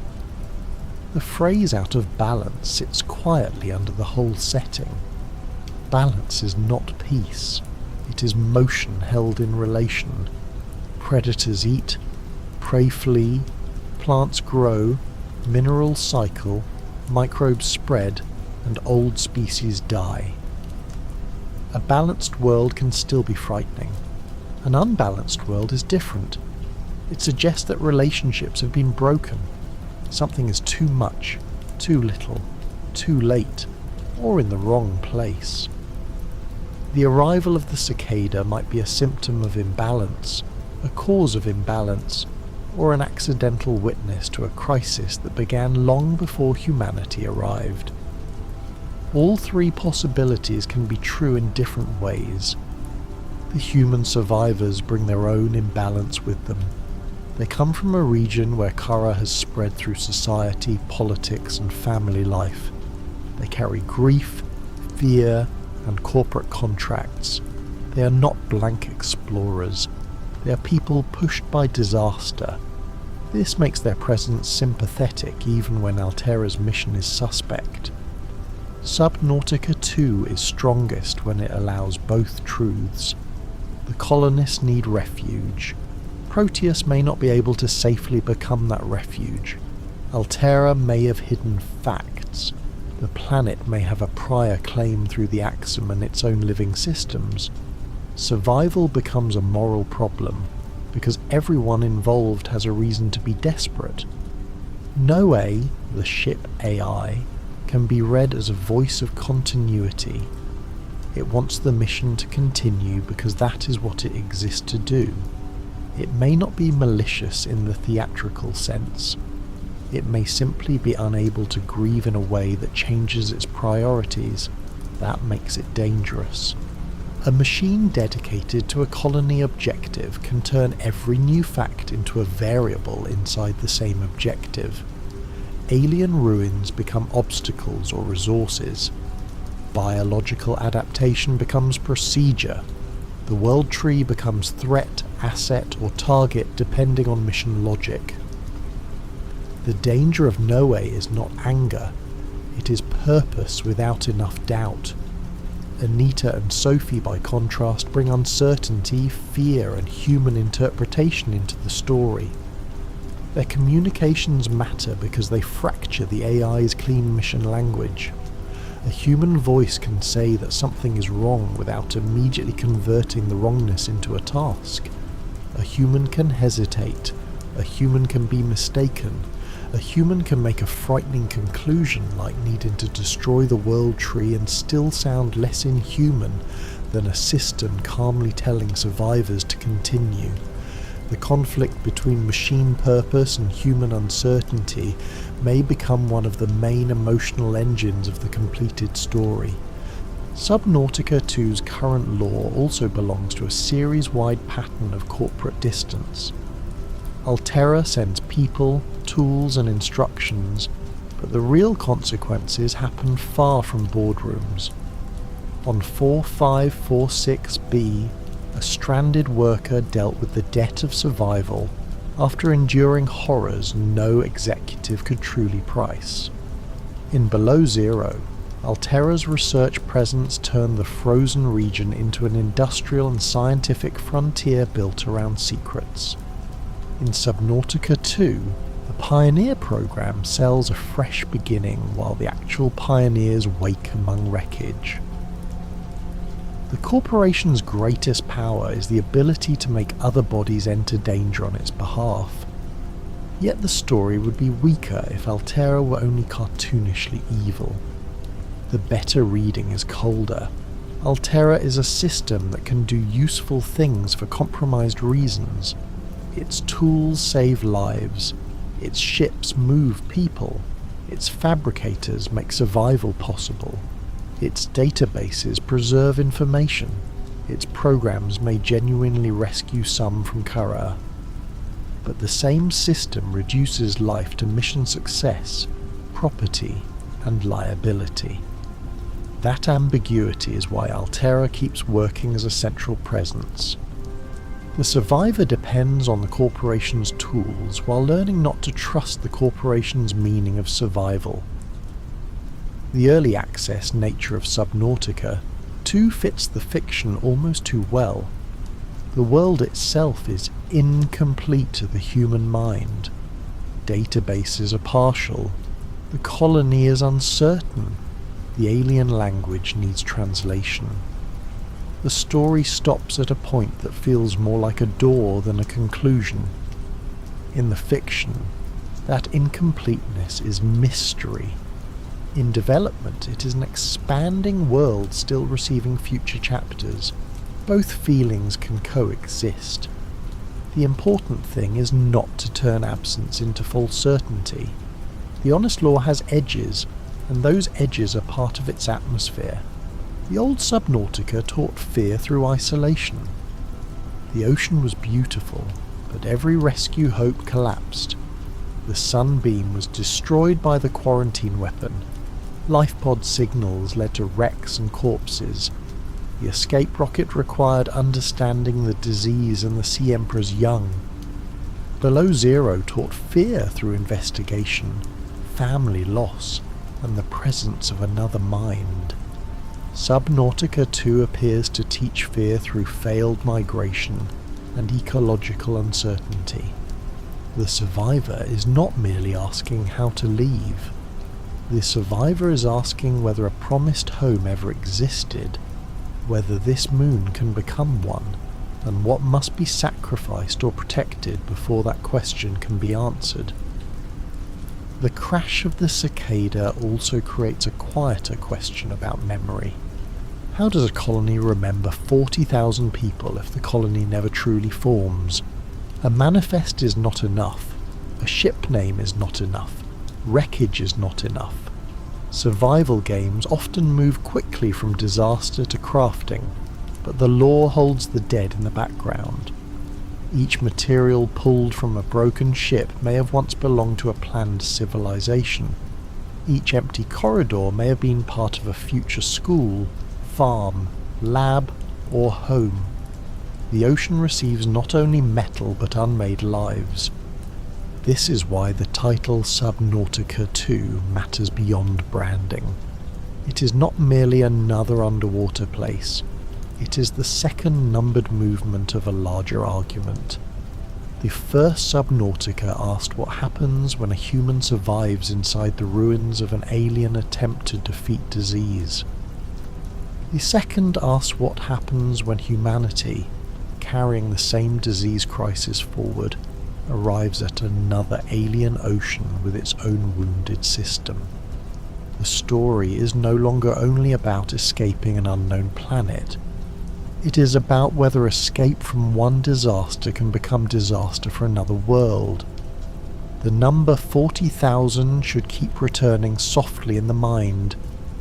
The phrase "out of balance" sits quietly under the whole setting. Balance is not peace. It is motion held in relation. Predators eat, prey flee, plants grow, minerals cycle, microbes spread, and old species die. A balanced world can still be frightening. An unbalanced world is different. It suggests that relationships have been broken. Something is too much, too little, too late, or in the wrong place. The arrival of the cicada might be a symptom of imbalance, a cause of imbalance, or an accidental witness to a crisis that began long before humanity arrived. All three possibilities can be true in different ways. The human survivors bring their own imbalance with them. They come from a region where Kara has spread through society, politics, and family life. They carry grief, fear, and corporate contracts. They are not blank explorers. They are people pushed by disaster. This makes their presence sympathetic even when Altera's mission is suspect. Subnautica 2 is strongest when it allows both truths. The colonists need refuge. Proteus may not be able to safely become that refuge. Altera may have hidden facts. The planet may have a prior claim through the Axum and its own living systems. Survival becomes a moral problem, because everyone involved has a reason to be desperate. Noe, the ship AI, can be read as a voice of continuity. It wants the mission to continue because that is what it exists to do. It may not be malicious in the theatrical sense. It may simply be unable to grieve in a way that changes its priorities. That makes it dangerous. A machine dedicated to a colony objective can turn every new fact into a variable inside the same objective. Alien ruins become obstacles or resources. Biological adaptation becomes procedure. The world tree becomes threat, asset, or target depending on mission logic. The danger of Noe is not anger. It is purpose without enough doubt. Anita and Sophie, by contrast, bring uncertainty, fear, and human interpretation into the story. Their communications matter because they fracture the AI's clean mission language. A human voice can say that something is wrong without immediately converting the wrongness into a task. A human can hesitate. A human can be mistaken. A human can make a frightening conclusion like needing to destroy the world tree and still sound less inhuman than a system calmly telling survivors to continue. The conflict between machine purpose and human uncertainty may become one of the main emotional engines of the completed story. Subnautica 2's current lore also belongs to a series-wide pattern of corporate distance. Altera sends people, tools and instructions, but the real consequences happen far from boardrooms. On 4546B, a stranded worker dealt with the debt of survival after enduring horrors no executive could truly price. In Below Zero, Altera's research presence turned the frozen region into an industrial and scientific frontier built around secrets. In Subnautica 2, the Pioneer program sells a fresh beginning while the actual pioneers wake among wreckage. The corporation's greatest power is the ability to make other bodies enter danger on its behalf. Yet the story would be weaker if Altera were only cartoonishly evil. The better reading is colder. Altera is a system that can do useful things for compromised reasons. Its tools save lives. Its ships move people. Its fabricators make survival possible. Its databases preserve information. Its programs may genuinely rescue some from Kara. But the same system reduces life to mission success, property, and liability. That ambiguity is why Altera keeps working as a central presence. The survivor depends on the corporation's tools while learning not to trust the corporation's meaning of survival. The early access nature of Subnautica 2 fits the fiction almost too well. The world itself is incomplete to the human mind. Databases are partial. The colony is uncertain. The the alien language needs translation. The story stops at a point that feels more like a door than a conclusion. In the fiction, that incompleteness is mystery. In development, it is an expanding world still receiving future chapters. Both feelings can coexist. The important thing is not to turn absence into false certainty. The honest lore has edges, and those edges are part of its atmosphere. The old Subnautica taught fear through isolation. The ocean was beautiful, but every rescue hope collapsed. The sunbeam was destroyed by the quarantine weapon. Lifepod signals led to wrecks and corpses. The escape rocket required understanding the disease and the Sea Emperor's young. Below Zero taught fear through investigation, family loss, and the presence of another mind. Subnautica 2 appears to teach fear through failed migration and ecological uncertainty. The survivor is not merely asking how to leave. The survivor is asking whether a promised home ever existed, whether this moon can become one, and what must be sacrificed or protected before that question can be answered. The crash of the cicada also creates a quieter question about memory. How does a colony remember 40,000 people if the colony never truly forms? A manifest is not enough. A ship name is not enough. Wreckage is not enough. Survival games often move quickly from disaster to crafting, but the lore holds the dead in the background. Each material pulled from a broken ship may have once belonged to a planned civilization. Each empty corridor may have been part of a future school, farm, lab, or home. The ocean receives not only metal but unmade lives. This is why the title Subnautica 2 matters beyond branding. It is not merely another underwater place. It is the second numbered movement of a larger argument. The first Subnautica asked what happens when a human survives inside the ruins of an alien attempt to defeat disease. The second asks what happens when humanity, carrying the same disease crisis forward, arrives at another alien ocean with its own wounded system. The story is no longer only about escaping an unknown planet. It is about whether escape from one disaster can become disaster for another world. The number 40,000 should keep returning softly in the mind,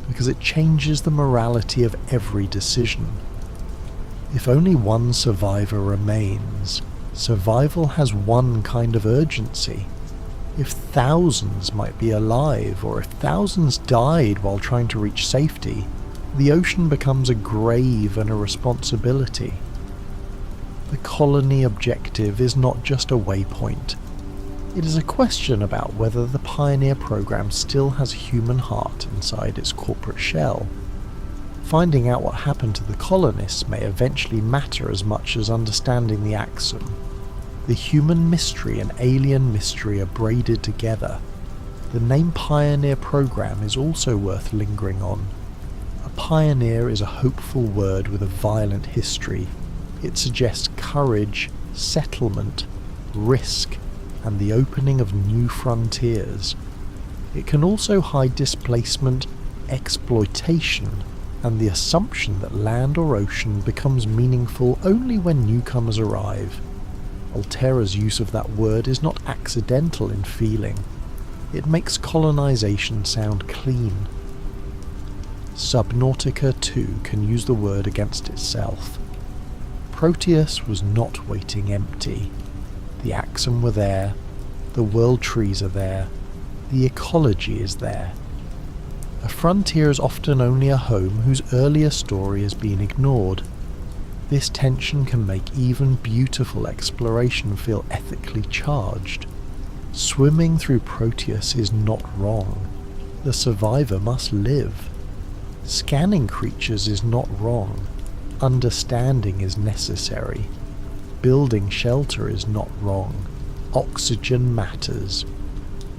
because it changes the morality of every decision. If only one survivor remains, survival has one kind of urgency. If thousands might be alive, or if thousands died while trying to reach safety, the ocean becomes a grave and a responsibility. The colony objective is not just a waypoint. It is a question about whether the Pioneer program still has a human heart inside its corporate shell. Finding out what happened to the colonists may eventually matter as much as understanding the axiom. The human mystery and alien mystery are braided together. The name Pioneer program is also worth lingering on. A pioneer is a hopeful word with a violent history. It suggests courage, settlement, risk, and the opening of new frontiers. It can also hide displacement, exploitation, and the assumption that land or ocean becomes meaningful only when newcomers arrive. Altera's use of that word is not accidental in feeling. It makes colonization sound clean. Subnautica 2 can use the word against itself. Proteus was not waiting empty. The Axum were there, the world trees are there, the ecology is there. A frontier is often only a home whose earlier story has been ignored. This tension can make even beautiful exploration feel ethically charged. Swimming through Proteus is not wrong. The survivor must live. Scanning creatures is not wrong. Understanding is necessary. Building shelter is not wrong. Oxygen matters.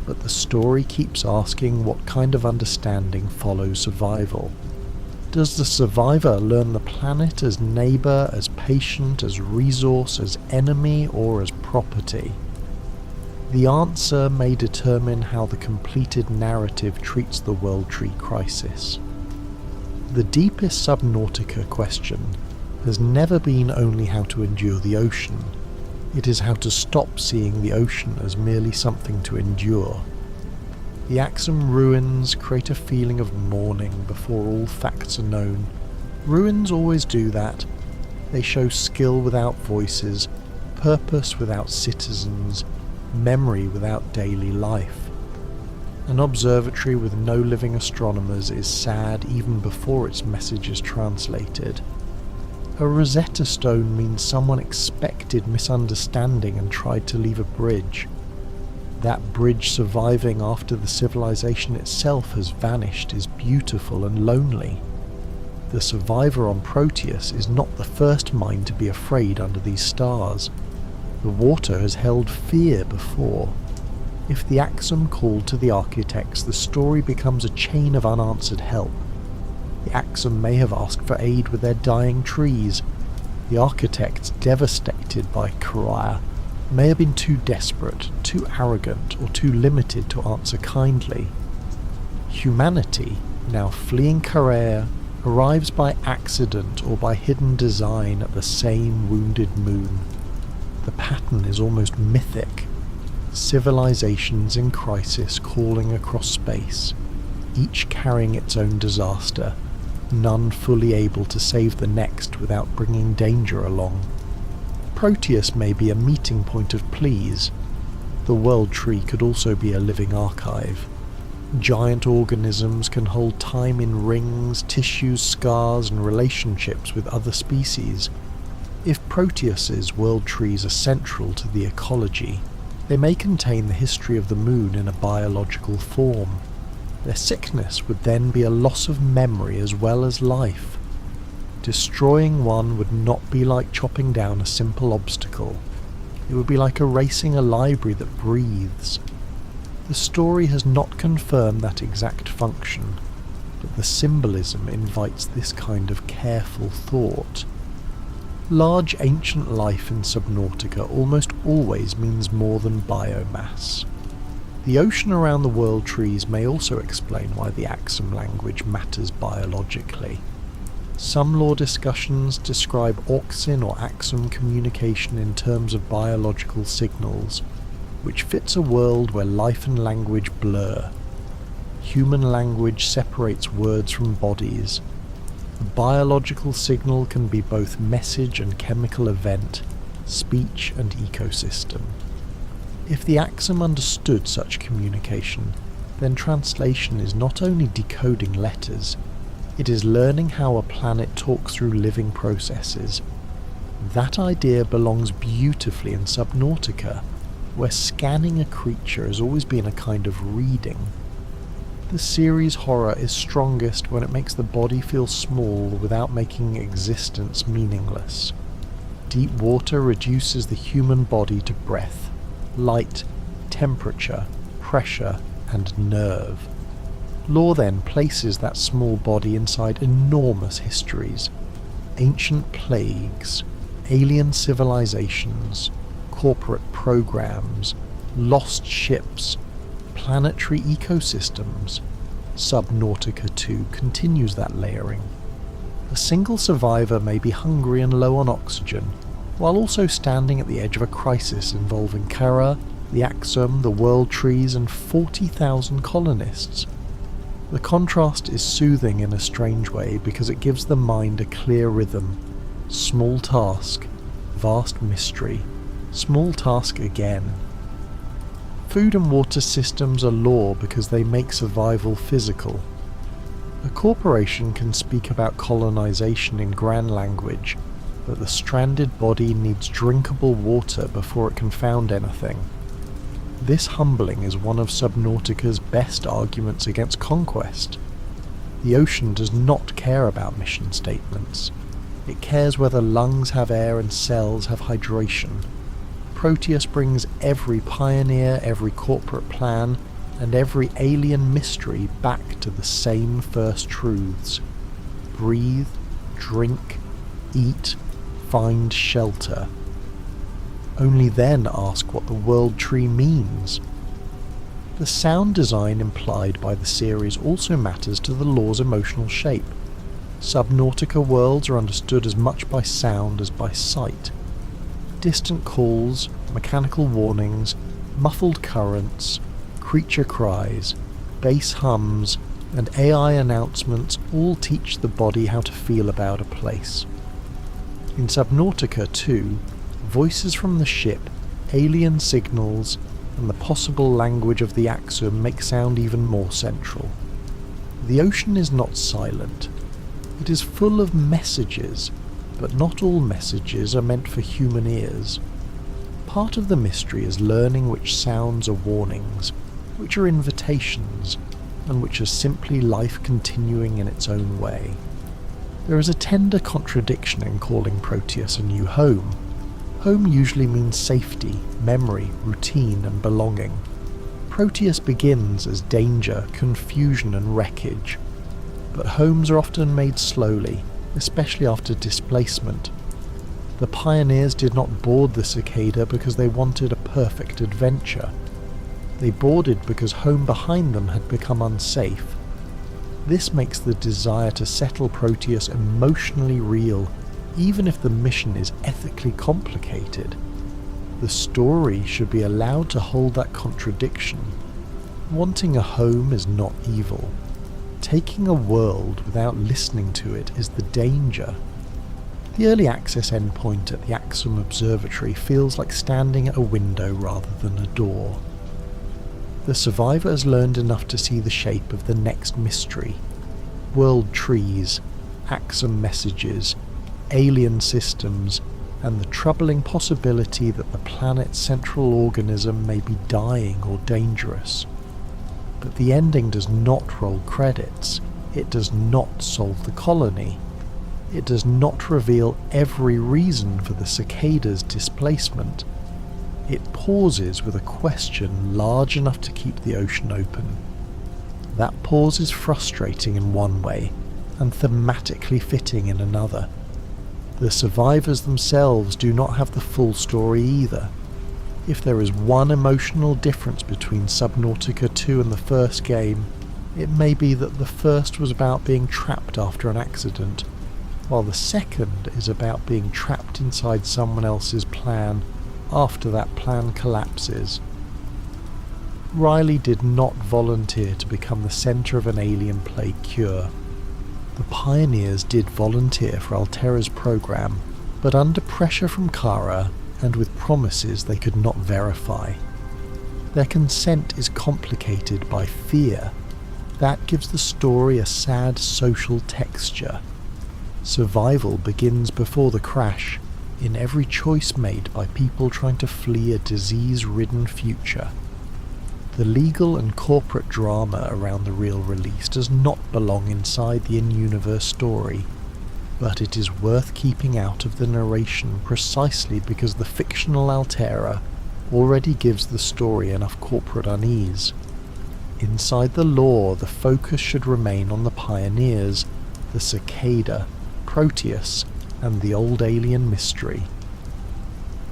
but the story keeps asking what kind of understanding follows survival. Does the survivor learn the planet as neighbour, as patient, as resource, as enemy, or as property? The answer may determine how the completed narrative treats the World Tree crisis. The deepest Subnautica question has never been only how to endure the ocean. It is how to stop seeing the ocean as merely something to endure. The Axum ruins create a feeling of mourning before all facts are known. Ruins always do that. They show skill without voices, purpose without citizens, memory without daily life. An observatory with no living astronomers is sad even before its message is translated. A Rosetta Stone means someone expected misunderstanding and tried to leave a bridge. That bridge surviving after the civilization itself has vanished is beautiful and lonely. The survivor on Proteus is not the first mind to be afraid under these stars. The water has held fear before. If the Axum called to the architects, the story becomes a chain of unanswered help. The Axum may have asked for aid with their dying trees. The architects, devastated by Kariah, may have been too desperate, too arrogant, or too limited to answer kindly. Humanity, now fleeing Kariah, arrives by accident or by hidden design at the same wounded moon. The pattern is almost mythic. Civilizations in crisis calling across space, each carrying its own disaster, none fully able to save the next without bringing danger along. Proteus may be a meeting point of pleas. The World Tree could also be a living archive. Giant organisms can hold time in rings, tissues, scars, and relationships with other species. If Proteus's world trees are central to the ecology, they may contain the history of the moon in a biological form. Their sickness would then be a loss of memory as well as life. Destroying one would not be like chopping down a simple obstacle. It would be like erasing a library that breathes. The story has not confirmed that exact function, but the symbolism invites this kind of careful thought. Large ancient life in Subnautica almost always means more than biomass. The ocean around the world trees may also explain why the Axum language matters biologically. Some lore discussions describe Auxin or Axum communication in terms of biological signals, which fits a world where life and language blur. Human language separates words from bodies. A biological signal can be both message and chemical event, speech and ecosystem. If the Axum understood such communication, then translation is not only decoding letters, it is learning how a planet talks through living processes. That idea belongs beautifully in Subnautica, where scanning a creature has always been a kind of reading. The series' horror is strongest when it makes the body feel small without making existence meaningless. Deep water reduces the human body to breath, light, temperature, pressure, and nerve. Lore then places that small body inside enormous histories, ancient plagues, alien civilizations, corporate programs, lost ships, planetary ecosystems. Subnautica 2 continues that layering. A single survivor may be hungry and low on oxygen, while also standing at the edge of a crisis involving Kara, the Axum, the world trees, and 40,000 colonists. The contrast is soothing in a strange way because it gives the mind a clear rhythm. Small task, vast mystery, small task again. Food and water systems are lore because they make survival physical. A corporation can speak about colonization in grand language, but the stranded body needs drinkable water before it can found anything. This humbling is one of Subnautica's best arguments against conquest. The ocean does not care about mission statements. It cares whether lungs have air and cells have hydration. Proteus brings every pioneer, every corporate plan, and every alien mystery back to the same first truths. Breathe, drink, eat, find shelter. Only then ask what the world tree means. The sound design implied by the series also matters to the lore's emotional shape. Subnautica worlds are understood as much by sound as by sight. Distant calls, mechanical warnings, muffled currents, creature cries, bass hums, and AI announcements all teach the body how to feel about a place. In Subnautica 2, voices from the ship, alien signals, and the possible language of the Axum make sound even more central. The ocean is not silent. It is full of messages, but not all messages are meant for human ears. Part of the mystery is learning which sounds are warnings, which are invitations, and which are simply life continuing in its own way. There is a tender contradiction in calling Proteus a new home. Home usually means safety, memory, routine, and belonging. Proteus begins as danger, confusion, and wreckage. But homes are often made slowly, especially after displacement. The pioneers did not board the cicada because they wanted a perfect adventure. They boarded because home behind them had become unsafe. This makes the desire to settle Proteus emotionally real, even if the mission is ethically complicated. The story should be allowed to hold that contradiction. Wanting a home is not evil. Taking a world without listening to it is the danger. The early access endpoint at the Axum Observatory feels like standing at a window rather than a door. The survivor has learned enough to see the shape of the next mystery. World trees, Axum messages, alien systems, and the troubling possibility that the planet's central organism may be dying or dangerous. But the ending does not roll credits. It does not solve the colony. It does not reveal every reason for the cicada's displacement. It pauses with a question large enough to keep the ocean open. That pause is frustrating in one way, and thematically fitting in another. The survivors themselves do not have the full story either. If there is one emotional difference between Subnautica 2 and the first game, it may be that the first was about being trapped after an accident, while the second is about being trapped inside someone else's plan after that plan collapses. Riley did not volunteer to become the centre of an alien plague cure. The pioneers did volunteer for Altera's program, but under pressure from Kara and with promises they could not verify. Their consent is complicated by fear. That gives the story a sad social texture. Survival begins before the crash, in every choice made by people trying to flee a disease-ridden future. The legal and corporate drama around the real release does not belong inside the in-universe story, but it is worth keeping out of the narration precisely because the fictional Altera already gives the story enough corporate unease. Inside the lore, the focus should remain on the pioneers, the cicada, Proteus, and the old alien mystery.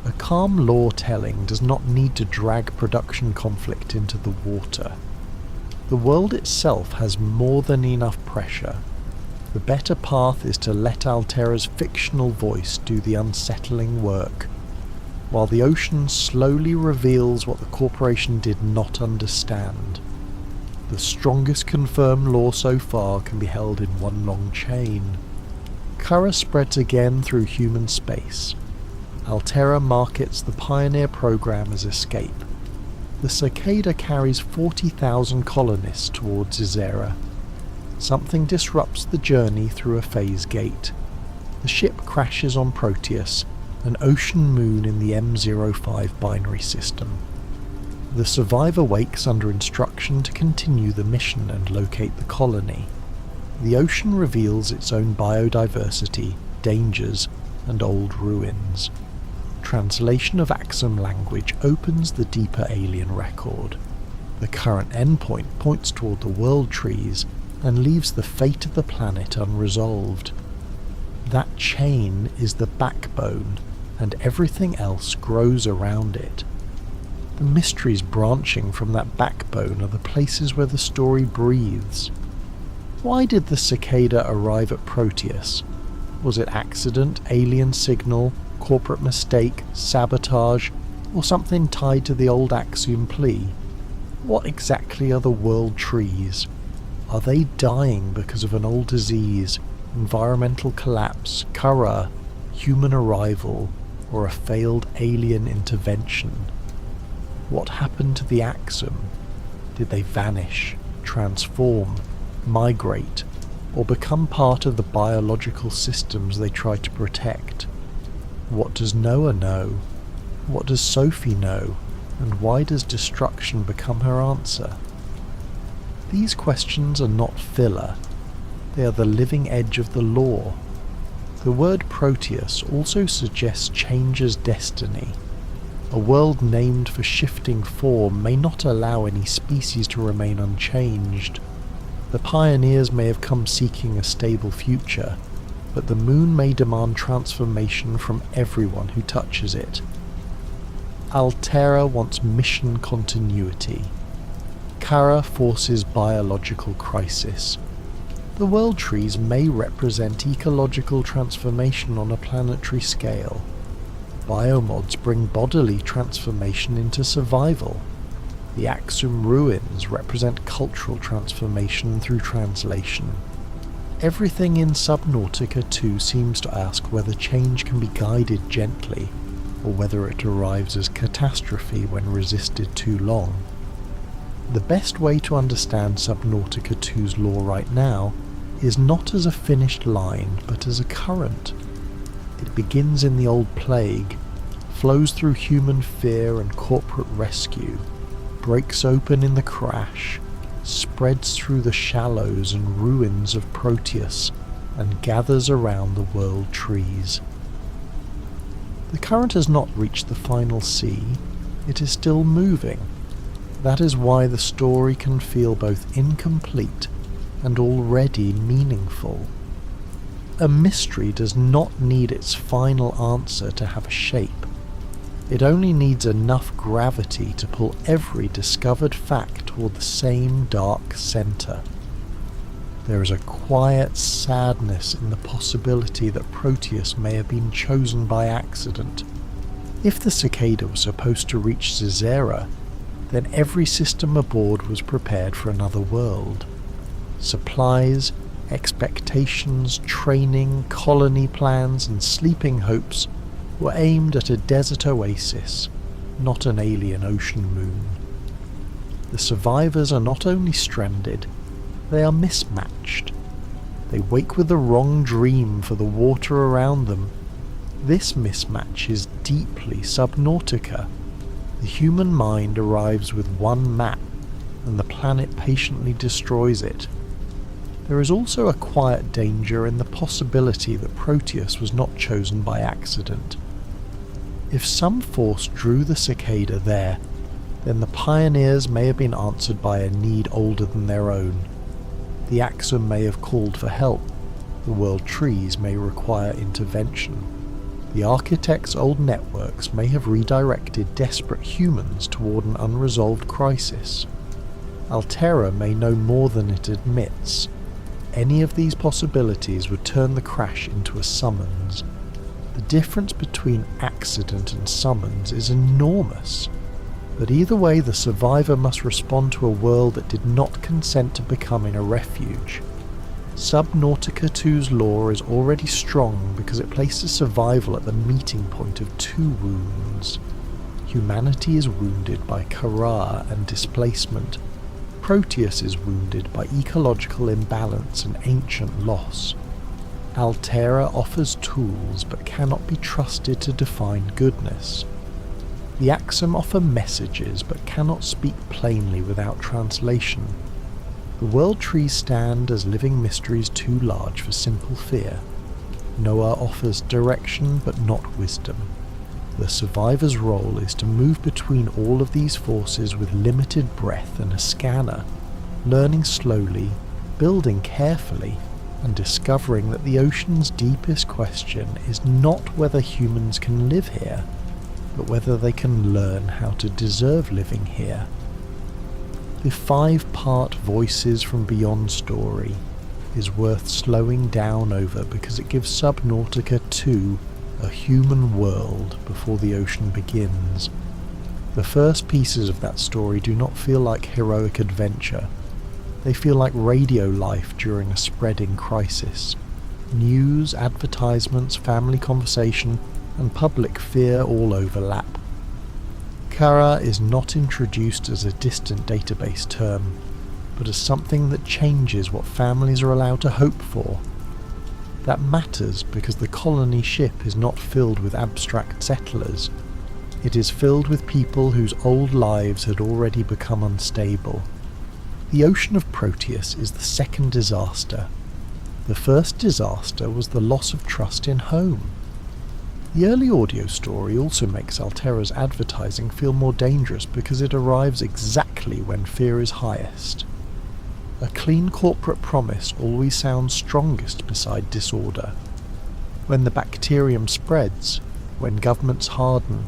A calm lore telling does not need to drag production conflict into the water. The world itself has more than enough pressure. The better path is to let Altera's fictional voice do the unsettling work, while the ocean slowly reveals what the corporation did not understand. The strongest confirmed lore so far can be held in one long chain. Kara spreads again through human space. Altera markets the Pioneer program as escape. The cicada carries 40,000 colonists towards Izera. Something disrupts the journey through a phase gate. The ship crashes on Proteus, an ocean moon in the M05 binary system. The survivor wakes under instruction to continue the mission and locate the colony. The ocean reveals its own biodiversity, dangers, and old ruins. Translation of Axum language opens the deeper alien record. The current endpoint points toward the world trees and leaves the fate of the planet unresolved. That chain is the backbone, and everything else grows around it. The mysteries branching from that backbone are the places where the story breathes. Why did the cicada arrive at Proteus? Was it accident, alien signal, corporate mistake, sabotage, or something tied to the old Axiom plea? What exactly are the world trees? Are they dying because of an old disease, environmental collapse, Kara, human arrival, or a failed alien intervention? What happened to the Axiom? Did they vanish, transform, migrate, or become part of the biological systems they try to protect? What does Noah know? What does Sophie know? And why does destruction become her answer? These questions are not filler. They are the living edge of the lore. The word Proteus also suggests change as destiny. A world named for shifting form may not allow any species to remain unchanged. The pioneers may have come seeking a stable future, but the moon may demand transformation from everyone who touches it. Altera wants mission continuity. Kara forces biological crisis. The world trees may represent ecological transformation on a planetary scale. Biomods bring bodily transformation into survival. The Axiom ruins represent cultural transformation through translation. Everything in Subnautica 2 seems to ask whether change can be guided gently, or whether it arrives as catastrophe when resisted too long. The best way to understand Subnautica 2's lore right now is not as a finished line, but as a current. It begins in the old plague, flows through human fear and corporate rescue, breaks open in the crash, spreads through the shallows and ruins of Proteus, and gathers around the world trees. The current has not reached the final sea, it is still moving. That is why the story can feel both incomplete and already meaningful. A mystery does not need its final answer to have a shape. It only needs enough gravity to pull every discovered fact toward the same dark center. There is a quiet sadness in the possibility that Proteus may have been chosen by accident. If the cicada was supposed to reach Zizera, then every system aboard was prepared for another world. Supplies, expectations, training, colony plans, and sleeping hopes were aimed at a desert oasis, not an alien ocean moon. The survivors are not only stranded, they are mismatched. They wake with the wrong dream for the water around them. This mismatch is deeply Subnautica. The human mind arrives with one map, and the planet patiently destroys it. There is also a quiet danger in the possibility that Proteus was not chosen by accident. If some force drew the cicada there, then the pioneers may have been answered by a need older than their own. The Axiom may have called for help, the world trees may require intervention. The architect's old networks may have redirected desperate humans toward an unresolved crisis. Altera may know more than it admits. Any of these possibilities would turn the crash into a summons. The difference between accident and summons is enormous. But either way, the survivor must respond to a world that did not consent to becoming a refuge. Subnautica 2's lore is already strong because it places survival at the meeting point of two wounds. Humanity is wounded by Kara and displacement. Proteus is wounded by ecological imbalance and ancient loss. Altera offers tools but cannot be trusted to define goodness. The Axiom offer messages but cannot speak plainly without translation. The world trees stand as living mysteries too large for simple fear. Noah offers direction but not wisdom. The survivor's role is to move between all of these forces with limited breath and a scanner, learning slowly, building carefully, and discovering that the ocean's deepest question is not whether humans can live here, but whether they can learn how to deserve living here. The 5-part Voices from Beyond story is worth slowing down over because it gives Subnautica 2 a human world before the ocean begins. The first pieces of that story do not feel like heroic adventure. They feel like radio life during a spreading crisis. News, advertisements, family conversation, and public fear all overlap. Kara is not introduced as a distant database term, but as something that changes what families are allowed to hope for. That matters because the colony ship is not filled with abstract settlers. It is filled with people whose old lives had already become unstable. The ocean of Proteus is the second disaster. The first disaster was the loss of trust in home. The early audio story also makes Altera's advertising feel more dangerous because it arrives exactly when fear is highest. A clean corporate promise always sounds strongest beside disorder. When the bacterium spreads, when governments harden,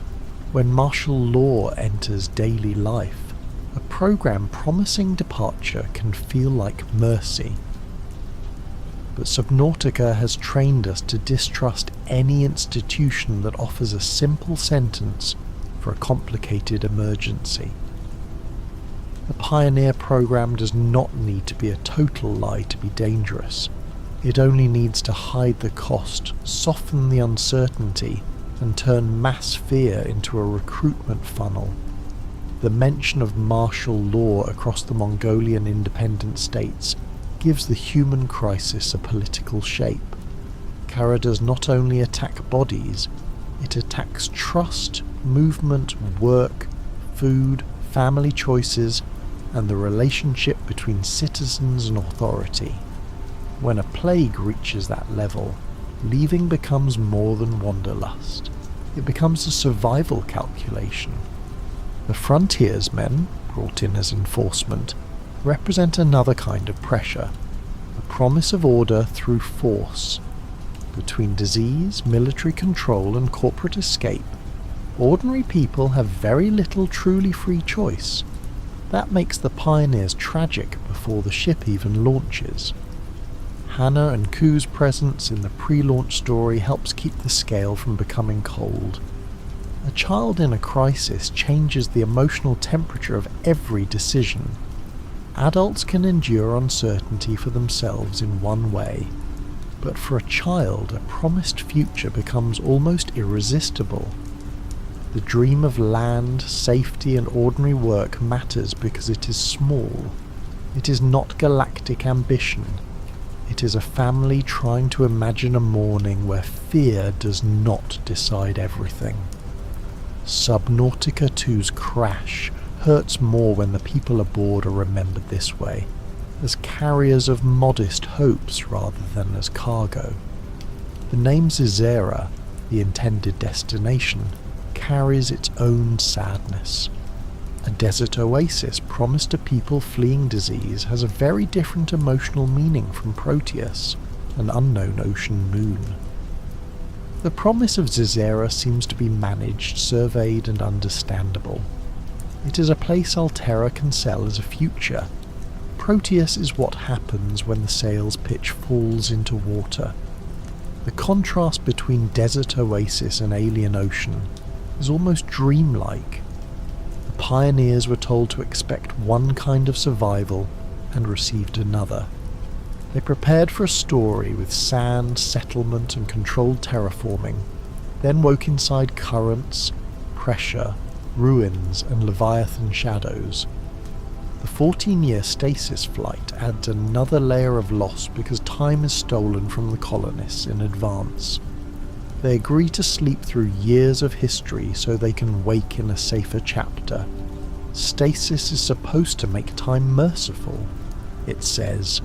when martial law enters daily life, a program promising departure can feel like mercy. But Subnautica has trained us to distrust any institution that offers a simple sentence for a complicated emergency. The Pioneer program does not need to be a total lie to be dangerous. It only needs to hide the cost, soften the uncertainty, and turn mass fear into a recruitment funnel. The mention of martial law across the Mongolian independent states gives the human crisis a political shape. Kara does not only attack bodies, it attacks trust, movement, work, food, family choices, and the relationship between citizens and authority. When a plague reaches that level, leaving becomes more than wanderlust. It becomes a survival calculation. The frontiersmen, brought in as enforcement, represent another kind of pressure, the promise of order through force. Between disease, military control, and corporate escape, ordinary people have very little truly free choice. That makes the pioneers tragic before the ship even launches. Hannah and Ku's presence in the pre-launch story helps keep the scale from becoming cold. A child in a crisis changes the emotional temperature of every decision. Adults can endure uncertainty for themselves in one way, but for a child, a promised future becomes almost irresistible. The dream of land, safety, and ordinary work matters because it is small. It is not galactic ambition. It is a family trying to imagine a morning where fear does not decide everything. Subnautica 2's crash hurts more when the people aboard are remembered this way, as carriers of modest hopes rather than as cargo. The name Zizera, the intended destination, carries its own sadness. A desert oasis promised to people fleeing disease has a very different emotional meaning from Proteus, an unknown ocean moon. The promise of Zizera seems to be managed, surveyed, and understandable. It is a place Altera can sell as a future. Proteus is what happens when the sales pitch falls into water. The contrast between desert oasis and alien ocean is almost dreamlike. The pioneers were told to expect one kind of survival and received another. They prepared for a story with sand, settlement, and controlled terraforming, then woke inside currents, pressure, ruins, and Leviathan shadows. The 14-year stasis flight adds another layer of loss because time is stolen from the colonists in advance. They agree to sleep through years of history so they can wake in a safer chapter. Stasis is supposed to make time merciful. It says,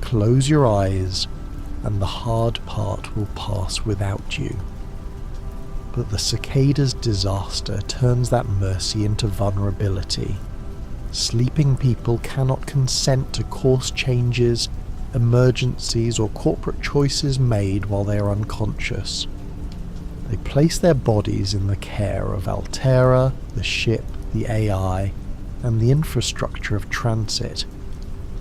"Close your eyes, and the hard part will pass without you." But the cicada's disaster turns that mercy into vulnerability. Sleeping people cannot consent to course changes, emergencies, or corporate choices made while they are unconscious. They place their bodies in the care of Altera, the ship, the AI, and the infrastructure of transit.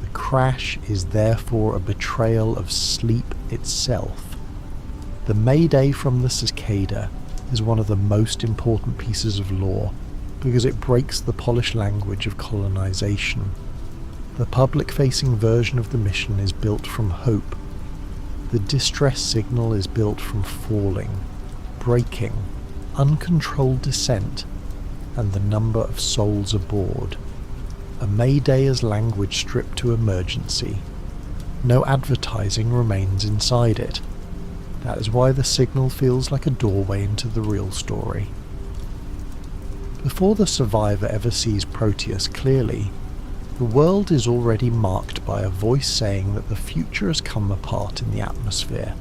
The crash is therefore a betrayal of sleep itself. The mayday from the cicada is one of the most important pieces of lore because it breaks the polished language of colonization. The public-facing version of the mission is built from hope. The distress signal is built from falling, breaking, uncontrolled descent, and the number of souls aboard. A mayday as language stripped to emergency. No advertising remains inside it. That is why the signal feels like a doorway into the real story. Before the survivor ever sees Proteus clearly, the world is already marked by a voice saying that the future has come apart in the atmosphere.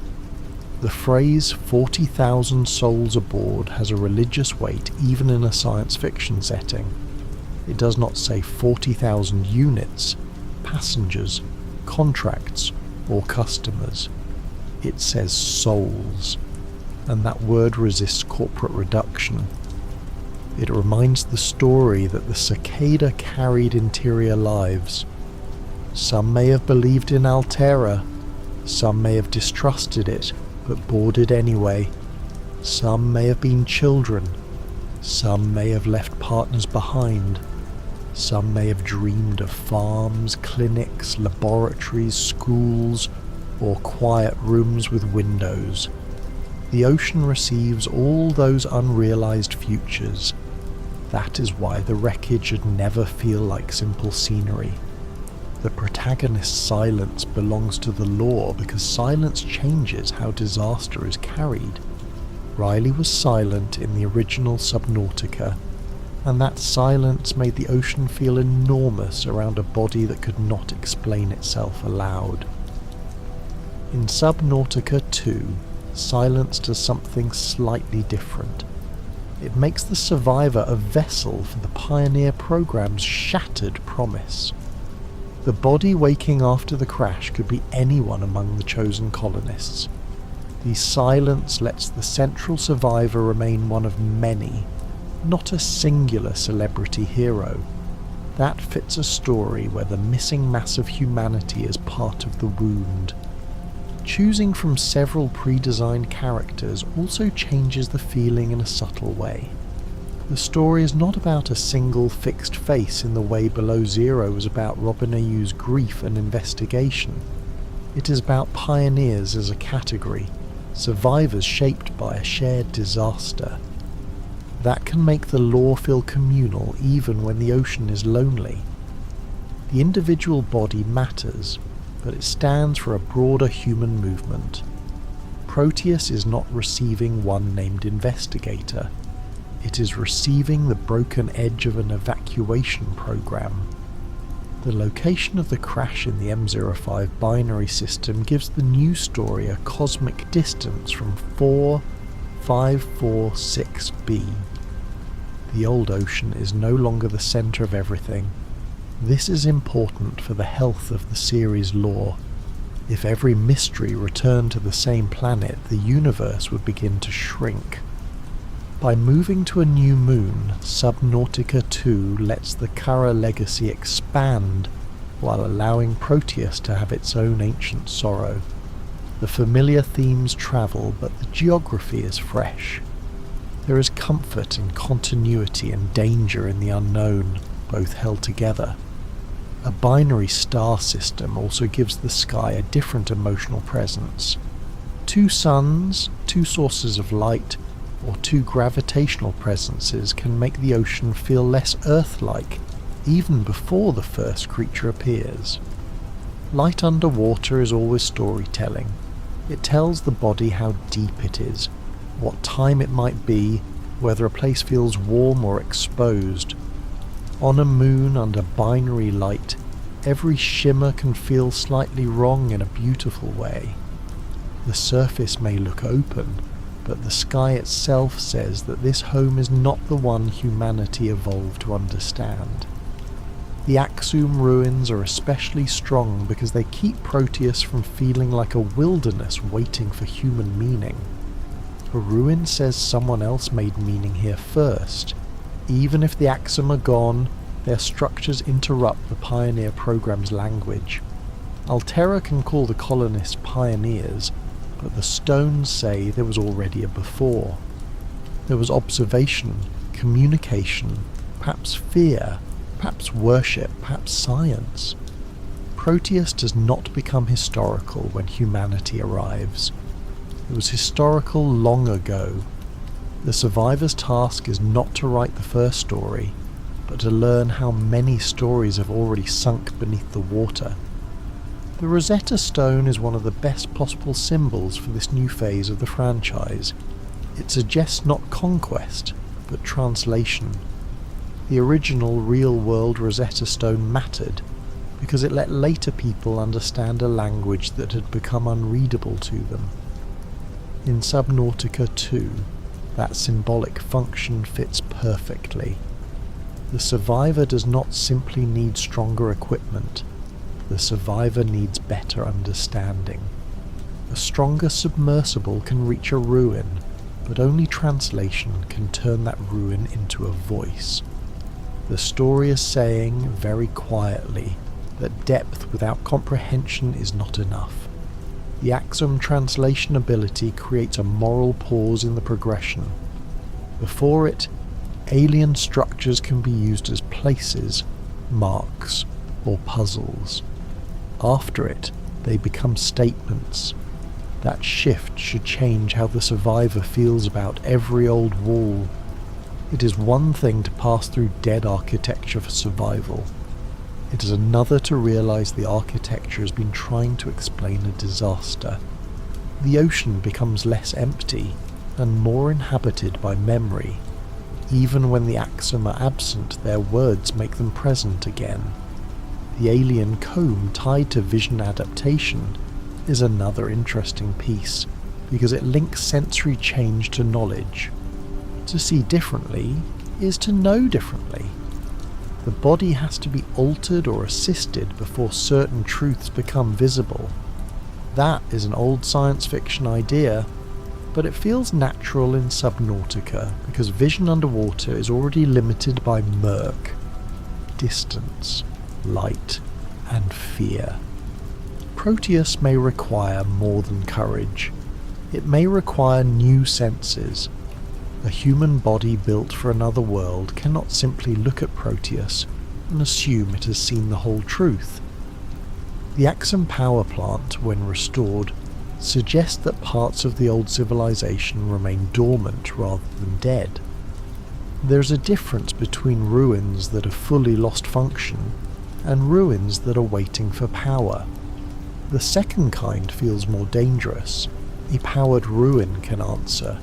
The phrase 40,000 souls aboard has a religious weight even in a science fiction setting. It does not say 40,000 units, passengers, contracts, or customers. It says souls, and that word resists corporate reduction. It reminds the story that the cicada carried interior lives. Some may have believed in Altera, some may have distrusted it, but boarded anyway. Some may have been children, some may have left partners behind. Some may have dreamed of farms, clinics, laboratories, schools, or quiet rooms with windows. The ocean receives all those unrealized futures. That is why the wreckage should never feel like simple scenery. The protagonist's silence belongs to the lore because silence changes how disaster is carried. Riley was silent in the original Subnautica, and that silence made the ocean feel enormous around a body that could not explain itself aloud. In Subnautica 2, silence does something slightly different. It makes the survivor a vessel for the Pioneer program's shattered promise. The body waking after the crash could be anyone among the chosen colonists. The silence lets the central survivor remain one of many, not a singular celebrity hero. That fits a story where the missing mass of humanity is part of the wound. Choosing from several pre-designed characters also changes the feeling in a subtle way. The story is not about a single fixed face in the way Below Zero was about Robin Ayu's grief and investigation. It is about pioneers as a category, survivors shaped by a shared disaster. That can make the lore feel communal even when the ocean is lonely. The individual body matters, but it stands for a broader human movement. Proteus is not receiving one named investigator. It is receiving the broken edge of an evacuation program. The location of the crash in the M05 binary system gives the new story a cosmic distance from 4546b. The old ocean is no longer the centre of everything. This is important for the health of the series' lore. If every mystery returned to the same planet, the universe would begin to shrink. By moving to a new moon, Subnautica 2 lets the Kara legacy expand while allowing Proteus to have its own ancient sorrow. The familiar themes travel, but the geography is fresh. There is comfort in continuity and danger in the unknown, both held together. A binary star system also gives the sky a different emotional presence. Two suns, two sources of light, or two gravitational presences can make the ocean feel less Earth-like, even before the first creature appears. Light underwater is always storytelling. It tells the body how deep it is, what time it might be, whether a place feels warm or exposed. On a moon under binary light, every shimmer can feel slightly wrong in a beautiful way. The surface may look open, but the sky itself says that this home is not the one humanity evolved to understand. The Axum ruins are especially strong because they keep Proteus from feeling like a wilderness waiting for human meaning. A ruin says someone else made meaning here first. Even if the Axum are gone, their structures interrupt the Pioneer program's language. Altera can call the colonists pioneers, but the stones say there was already a before. There was observation, communication, perhaps fear, perhaps worship, perhaps science. Proteus does not become historical when humanity arrives. It was historical long ago. The survivor's task is not to write the first story, but to learn how many stories have already sunk beneath the water. The Rosetta Stone is one of the best possible symbols for this new phase of the franchise. It suggests not conquest, but translation. The original real-world Rosetta Stone mattered, because it let later people understand a language that had become unreadable to them. In Subnautica 2, that symbolic function fits perfectly. The survivor does not simply need stronger equipment, the survivor needs better understanding. A stronger submersible can reach a ruin, but only translation can turn that ruin into a voice. The story is saying, very quietly, that depth without comprehension is not enough. The Axum translation ability creates a moral pause in the progression. Before it, alien structures can be used as places, marks, or puzzles. After it, they become statements. That shift should change how the survivor feels about every old wall. It is one thing to pass through dead architecture for survival. It is another to realize the architecture has been trying to explain a disaster. The ocean becomes less empty and more inhabited by memory. Even when the Axum are absent, their words make them present again. The alien comb tied to vision adaptation is another interesting piece, because it links sensory change to knowledge. To see differently is to know differently. The body has to be altered or assisted before certain truths become visible. That is an old science fiction idea, but it feels natural in Subnautica because vision underwater is already limited by murk, distance, light, and fear. Proteus may require more than courage. It may require new senses. A human body built for another world cannot simply look at Proteus and assume it has seen the whole truth. The Axum power plant, when restored, suggests that parts of the old civilization remain dormant rather than dead. There is a difference between ruins that have fully lost function and ruins that are waiting for power. The second kind feels more dangerous. A powered ruin can answer.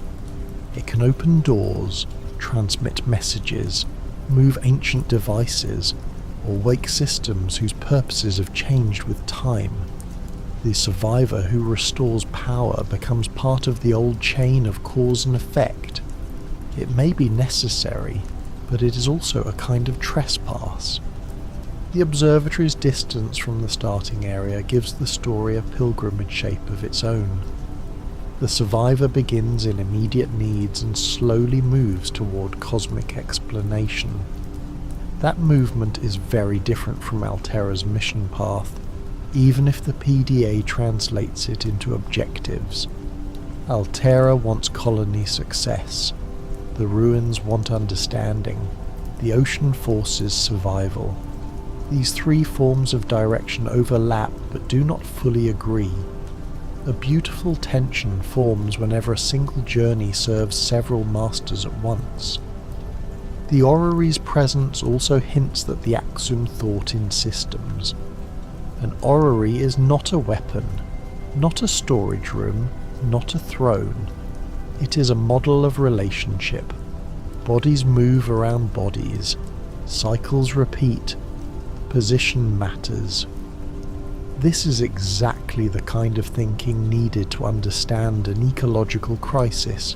It can open doors, transmit messages, move ancient devices, or wake systems whose purposes have changed with time. The survivor who restores power becomes part of the old chain of cause and effect. It may be necessary, but it is also a kind of trespass. The observatory's distance from the starting area gives the story a pilgrimage shape of its own. The survivor begins in immediate needs and slowly moves toward cosmic explanation. That movement is very different from Altera's mission path, even if the PDA translates it into objectives. Altera wants colony success. The ruins want understanding. The ocean forces survival. These three forms of direction overlap but do not fully agree. A beautiful tension forms whenever a single journey serves several masters at once. The orrery's presence also hints that the Axum thought in systems. An orrery is not a weapon, not a storage room, not a throne. It is a model of relationship. Bodies move around bodies. Cycles repeat. Position matters. This is exactly the kind of thinking needed to understand an ecological crisis.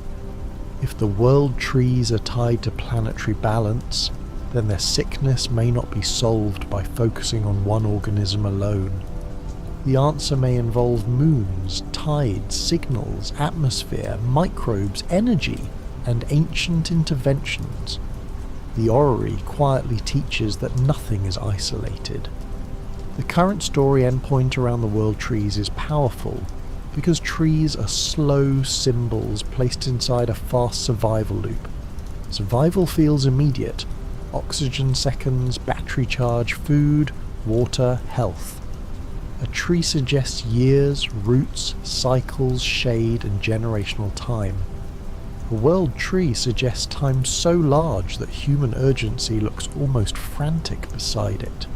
If the world trees are tied to planetary balance, then their sickness may not be solved by focusing on one organism alone. The answer may involve moons, tides, signals, atmosphere, microbes, energy, and ancient interventions. The orrery quietly teaches that nothing is isolated. The current story endpoint around the world trees is powerful because trees are slow symbols placed inside a fast survival loop. Survival feels immediate: oxygen seconds, battery charge, food, water, health. A tree suggests years, roots, cycles, shade, and generational time. A world tree suggests time so large that human urgency looks almost frantic beside it.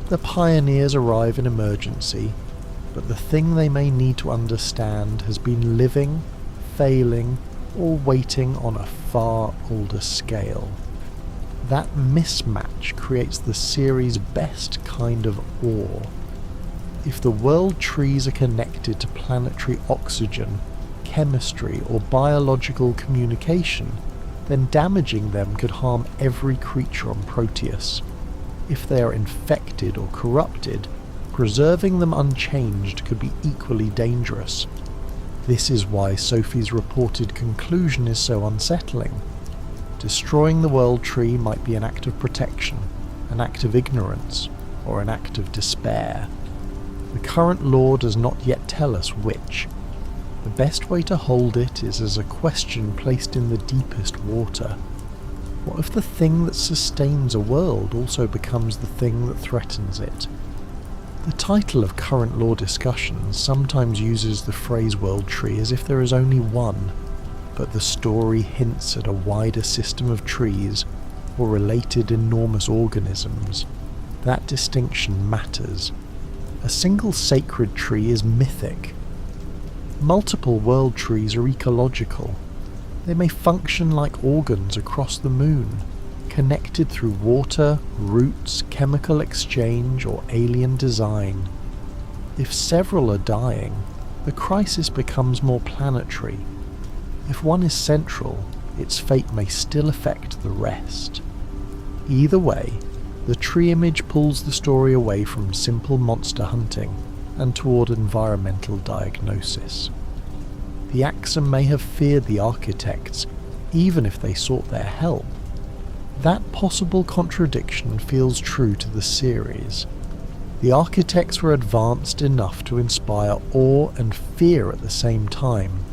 The pioneers arrive in emergency, but the thing they may need to understand has been living, failing, or waiting on a far older scale. That mismatch creates the series' best kind of awe. If the world trees are connected to planetary oxygen, chemistry, or biological communication, then damaging them could harm every creature on Proteus. If they are infected or corrupted, preserving them unchanged could be equally dangerous. This is why Sophie's reported conclusion is so unsettling. Destroying the world tree might be an act of protection, an act of ignorance, or an act of despair. The current law does not yet tell us which. The best way to hold it is as a question placed in the deepest water. What if the thing that sustains a world also becomes the thing that threatens it? The title of current law discussions sometimes uses the phrase world tree as if there is only one, but the story hints at a wider system of trees or related enormous organisms. That distinction matters. A single sacred tree is mythic. Multiple world trees are ecological. They may function like organs across the moon, connected through water, roots, chemical exchange, or alien design. If several are dying, the crisis becomes more planetary. If one is central, its fate may still affect the rest. Either way, the tree image pulls the story away from simple monster hunting and toward environmental diagnosis. The Axum may have feared the architects, even if they sought their help. That possible contradiction feels true to the series. The architects were advanced enough to inspire awe and fear at the same time.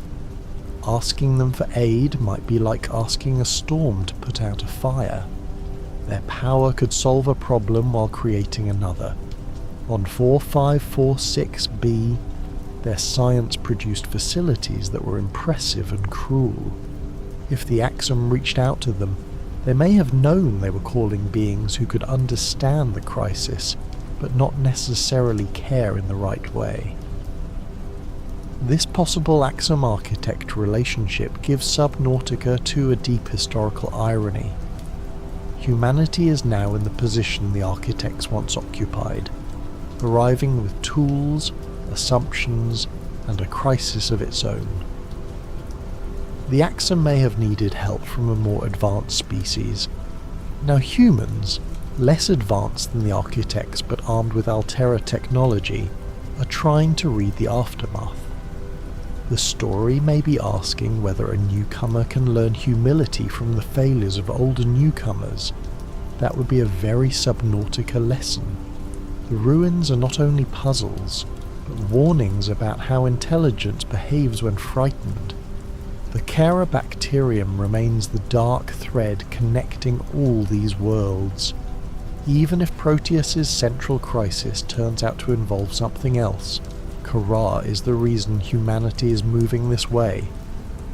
Asking them for aid might be like asking a storm to put out a fire. Their power could solve a problem while creating another. On 4546b, their science produced facilities that were impressive and cruel. If the Axum reached out to them, they may have known they were calling beings who could understand the crisis, but not necessarily care in the right way. This possible Axum-architect relationship gives Subnautica a deep historical irony. Humanity is now in the position the architects once occupied, arriving with tools, assumptions, and a crisis of its own. The Axum may have needed help from a more advanced species. Now humans, less advanced than the architects but armed with Altera technology, are trying to read the aftermath. The story may be asking whether a newcomer can learn humility from the failures of older newcomers. That would be a very Subnautica lesson. The ruins are not only puzzles, but warnings about how intelligence behaves when frightened. The Carabacterium remains the dark thread connecting all these worlds. Even if Proteus's central crisis turns out to involve something else, Kara is the reason humanity is moving this way.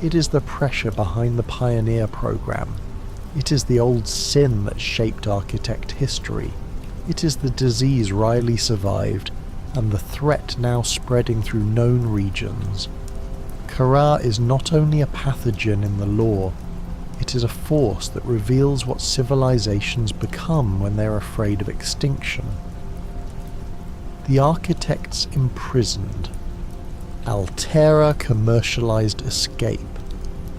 It is the pressure behind the Pioneer program. It is the old sin that shaped architect history. It is the disease Riley survived, and the threat now spreading through known regions. Kara is not only a pathogen in the lore, it is a force that reveals what civilizations become when they're afraid of extinction. The architects imprisoned. Altera commercialized escape.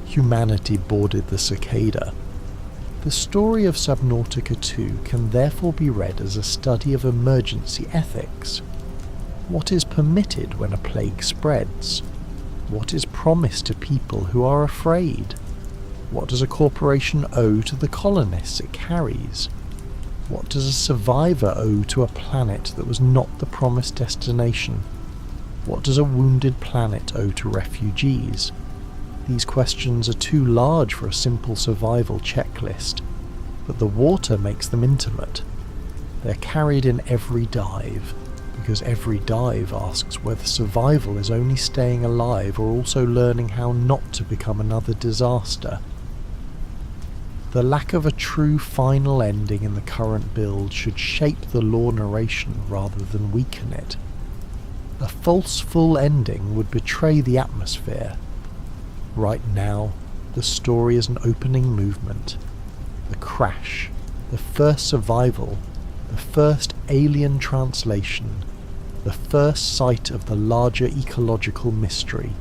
Humanity boarded the cicada. The story of Subnautica 2 can therefore be read as a study of emergency ethics. What is permitted when a plague spreads? What is promised to people who are afraid? What does a corporation owe to the colonists it carries? What does a survivor owe to a planet that was not the promised destination? What does a wounded planet owe to refugees? These questions are too large for a simple survival checklist, but the water makes them intimate. They're carried in every dive, because every dive asks whether survival is only staying alive or also learning how not to become another disaster. The lack of a true final ending in the current build should shape the lore narration rather than weaken it. A false full ending would betray the atmosphere. Right now, the story is an opening movement. The crash, the first survival, the first alien translation, the first sight of the larger ecological mystery.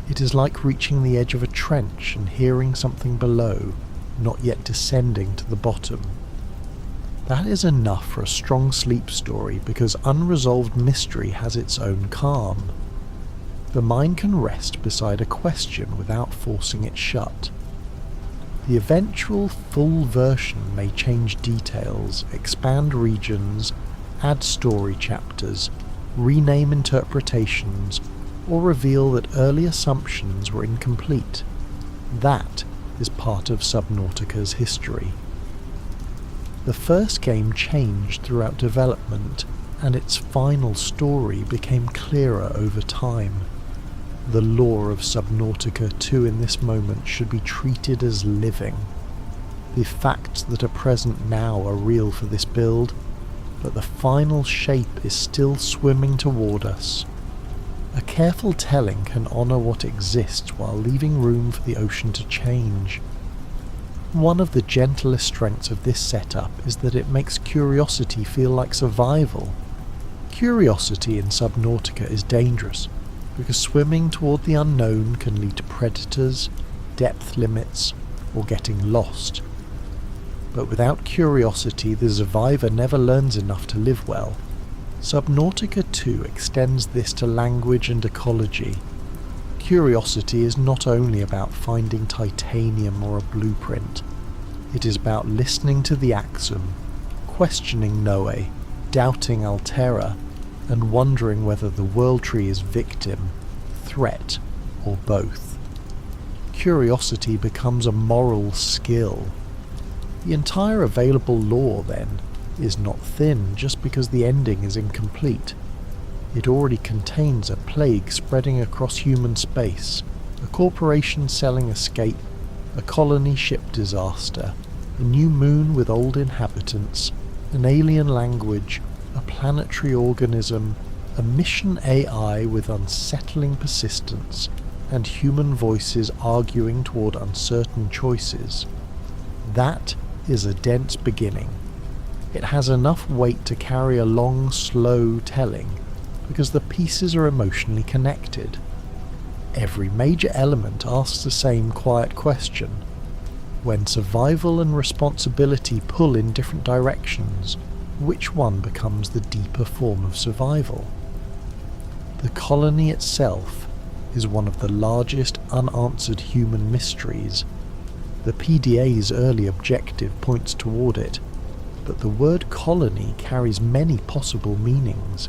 It is like reaching the edge of a trench and hearing something below, not yet descending to the bottom. That is enough for a strong sleep story because unresolved mystery has its own calm. The mind can rest beside a question without forcing it shut. The eventual full version may change details, expand regions, add story chapters, rename interpretations, or reveal that early assumptions were incomplete. That is part of Subnautica's history. The first game changed throughout development, and its final story became clearer over time. The lore of Subnautica 2 in this moment should be treated as living. The facts that are present now are real for this build, but the final shape is still swimming toward us. A careful telling can honour what exists while leaving room for the ocean to change. One of the gentlest strengths of this setup is that it makes curiosity feel like survival. Curiosity in Subnautica is dangerous, because swimming toward the unknown can lead to predators, depth limits, or getting lost. But without curiosity, the survivor never learns enough to live well. Subnautica 2 extends this to language and ecology. Curiosity is not only about finding titanium or a blueprint. It is about listening to the Axum, questioning Noe, doubting Altera, and wondering whether the World Tree is victim, threat, or both. Curiosity becomes a moral skill. The entire available lore, then, is not thin just because the ending is incomplete. It already contains a plague spreading across human space, a corporation selling escape, a colony ship disaster, a new moon with old inhabitants, an alien language, a planetary organism, a mission AI with unsettling persistence, and human voices arguing toward uncertain choices. That is a dense beginning. It has enough weight to carry a long, slow telling, because the pieces are emotionally connected. Every major element asks the same quiet question. When survival and responsibility pull in different directions, which one becomes the deeper form of survival? The colony itself is one of the largest unanswered human mysteries. The PDA's early objective points toward it, but the word colony carries many possible meanings.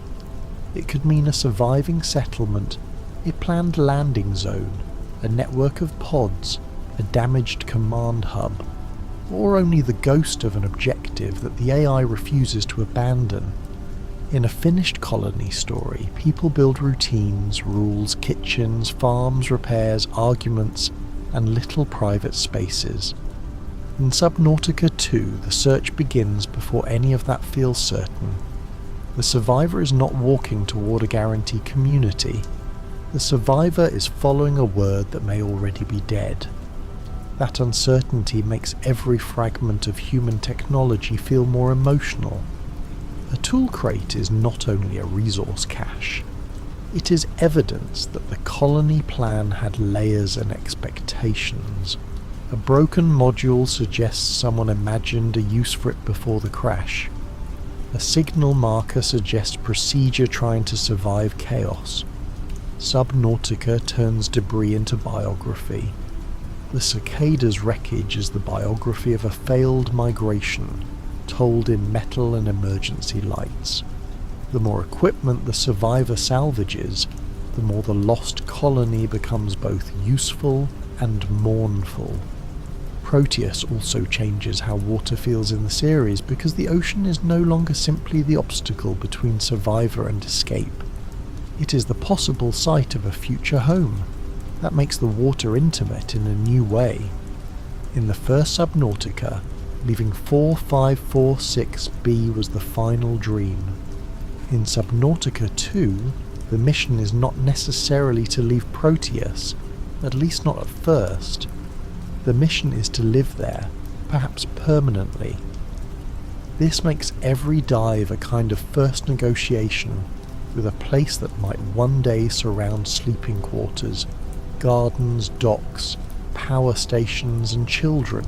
It could mean a surviving settlement, a planned landing zone, a network of pods, a damaged command hub, or only the ghost of an objective that the AI refuses to abandon. In a finished colony story, people build routines, rules, kitchens, farms, repairs, arguments, and little private spaces. In Subnautica 2, the search begins before any of that feels certain. The survivor is not walking toward a guaranteed community. The survivor is following a word that may already be dead. That uncertainty makes every fragment of human technology feel more emotional. A tool crate is not only a resource cache, it is evidence that the colony plan had layers and expectations. A broken module suggests someone imagined a use for it before the crash. A signal marker suggests procedure trying to survive chaos. Subnautica turns debris into biography. The cicada's wreckage is the biography of a failed migration, told in metal and emergency lights. The more equipment the survivor salvages, the more the lost colony becomes both useful and mournful. Proteus also changes how water feels in the series because the ocean is no longer simply the obstacle between survivor and escape. It is the possible site of a future home. That makes the water intimate in a new way. In the first Subnautica, leaving 4546b was the final dream. In Subnautica 2, the mission is not necessarily to leave Proteus, at least not at first. The mission is to live there, perhaps permanently. This makes every dive a kind of first negotiation with a place that might one day surround sleeping quarters, gardens, docks, power stations, and children.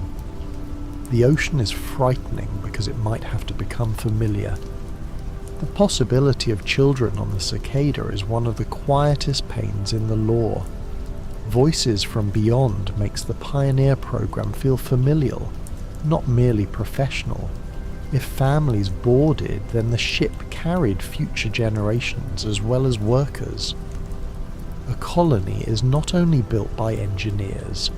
The ocean is frightening because it might have to become familiar. The possibility of children on the cicada is one of the quietest pains in the lore. Voices from beyond makes the Pioneer program feel familial, not merely professional. If families boarded, then the ship carried future generations as well as workers. A colony is not only built by engineers,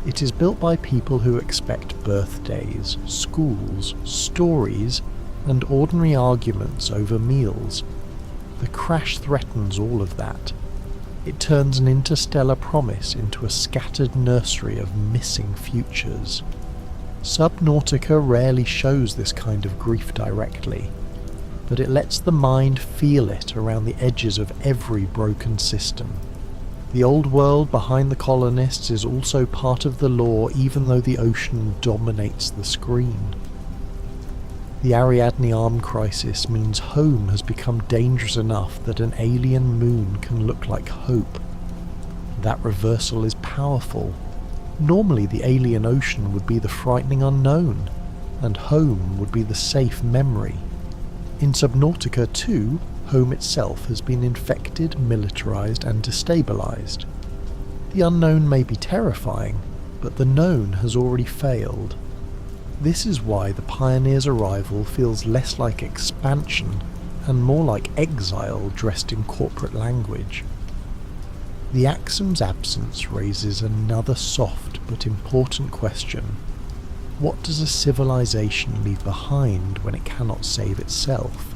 it is built by people who expect birthdays, schools, stories, and ordinary arguments over meals. The crash threatens all of that. It turns an interstellar promise into a scattered nursery of missing futures. Subnautica rarely shows this kind of grief directly, but it lets the mind feel it around the edges of every broken system. The old world behind the colonists is also part of the lore, even though the ocean dominates the screen. The Ariadne arm crisis means home has become dangerous enough that an alien moon can look like hope. That reversal is powerful. Normally the alien ocean would be the frightening unknown, and home would be the safe memory. In Subnautica 2, home itself has been infected, militarized, and destabilized. The unknown may be terrifying, but the known has already failed. This is why the Pioneer's arrival feels less like expansion and more like exile dressed in corporate language. The Axum's absence raises another soft but important question. What does a civilization leave behind when it cannot save itself?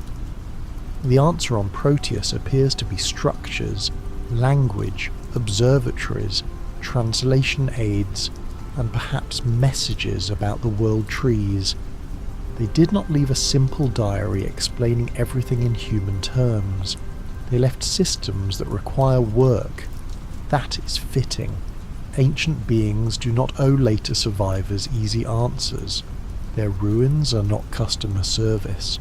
The answer on Proteus appears to be structures, language, observatories, translation aids, and perhaps messages about the world trees. They did not leave a simple diary explaining everything in human terms. They left systems that require work. That is fitting. Ancient beings do not owe later survivors easy answers. Their ruins are not customer service.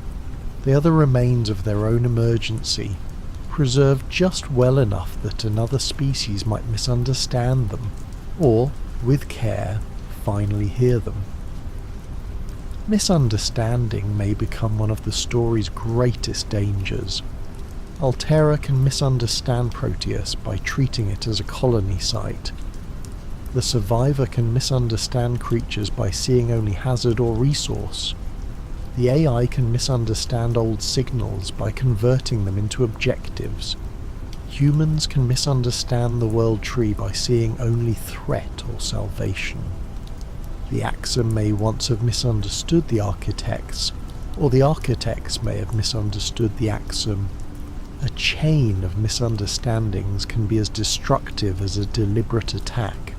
They are the remains of their own emergency, preserved just well enough that another species might misunderstand them, or, with care, finally hear them. Misunderstanding may become one of the story's greatest dangers. Altera can misunderstand Proteus by treating it as a colony site. The survivor can misunderstand creatures by seeing only hazard or resource. The AI can misunderstand old signals by converting them into objectives. Humans can misunderstand the world tree by seeing only threat or salvation. The Axum may once have misunderstood the architects, or the architects may have misunderstood the Axum. A chain of misunderstandings can be as destructive as a deliberate attack.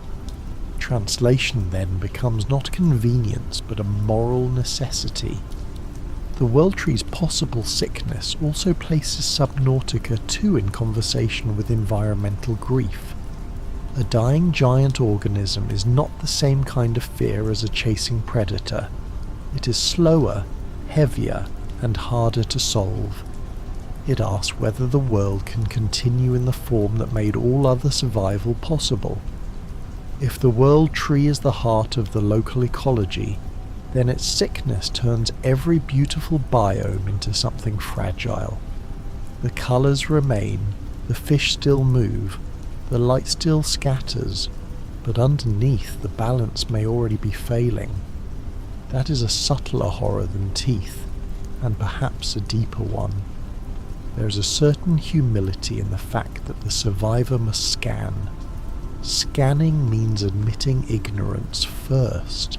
Translation then becomes not convenience but a moral necessity. The World Tree's possible sickness also places Subnautica 2 in conversation with environmental grief. A dying giant organism is not the same kind of fear as a chasing predator. It is slower, heavier, and harder to solve. It asks whether the world can continue in the form that made all other survival possible. If the world tree is the heart of the local ecology, then its sickness turns every beautiful biome into something fragile. The colours remain, the fish still move, the light still scatters, but underneath the balance may already be failing. That is a subtler horror than teeth, and perhaps a deeper one. There is a certain humility in the fact that the survivor must scan. Scanning means admitting ignorance first.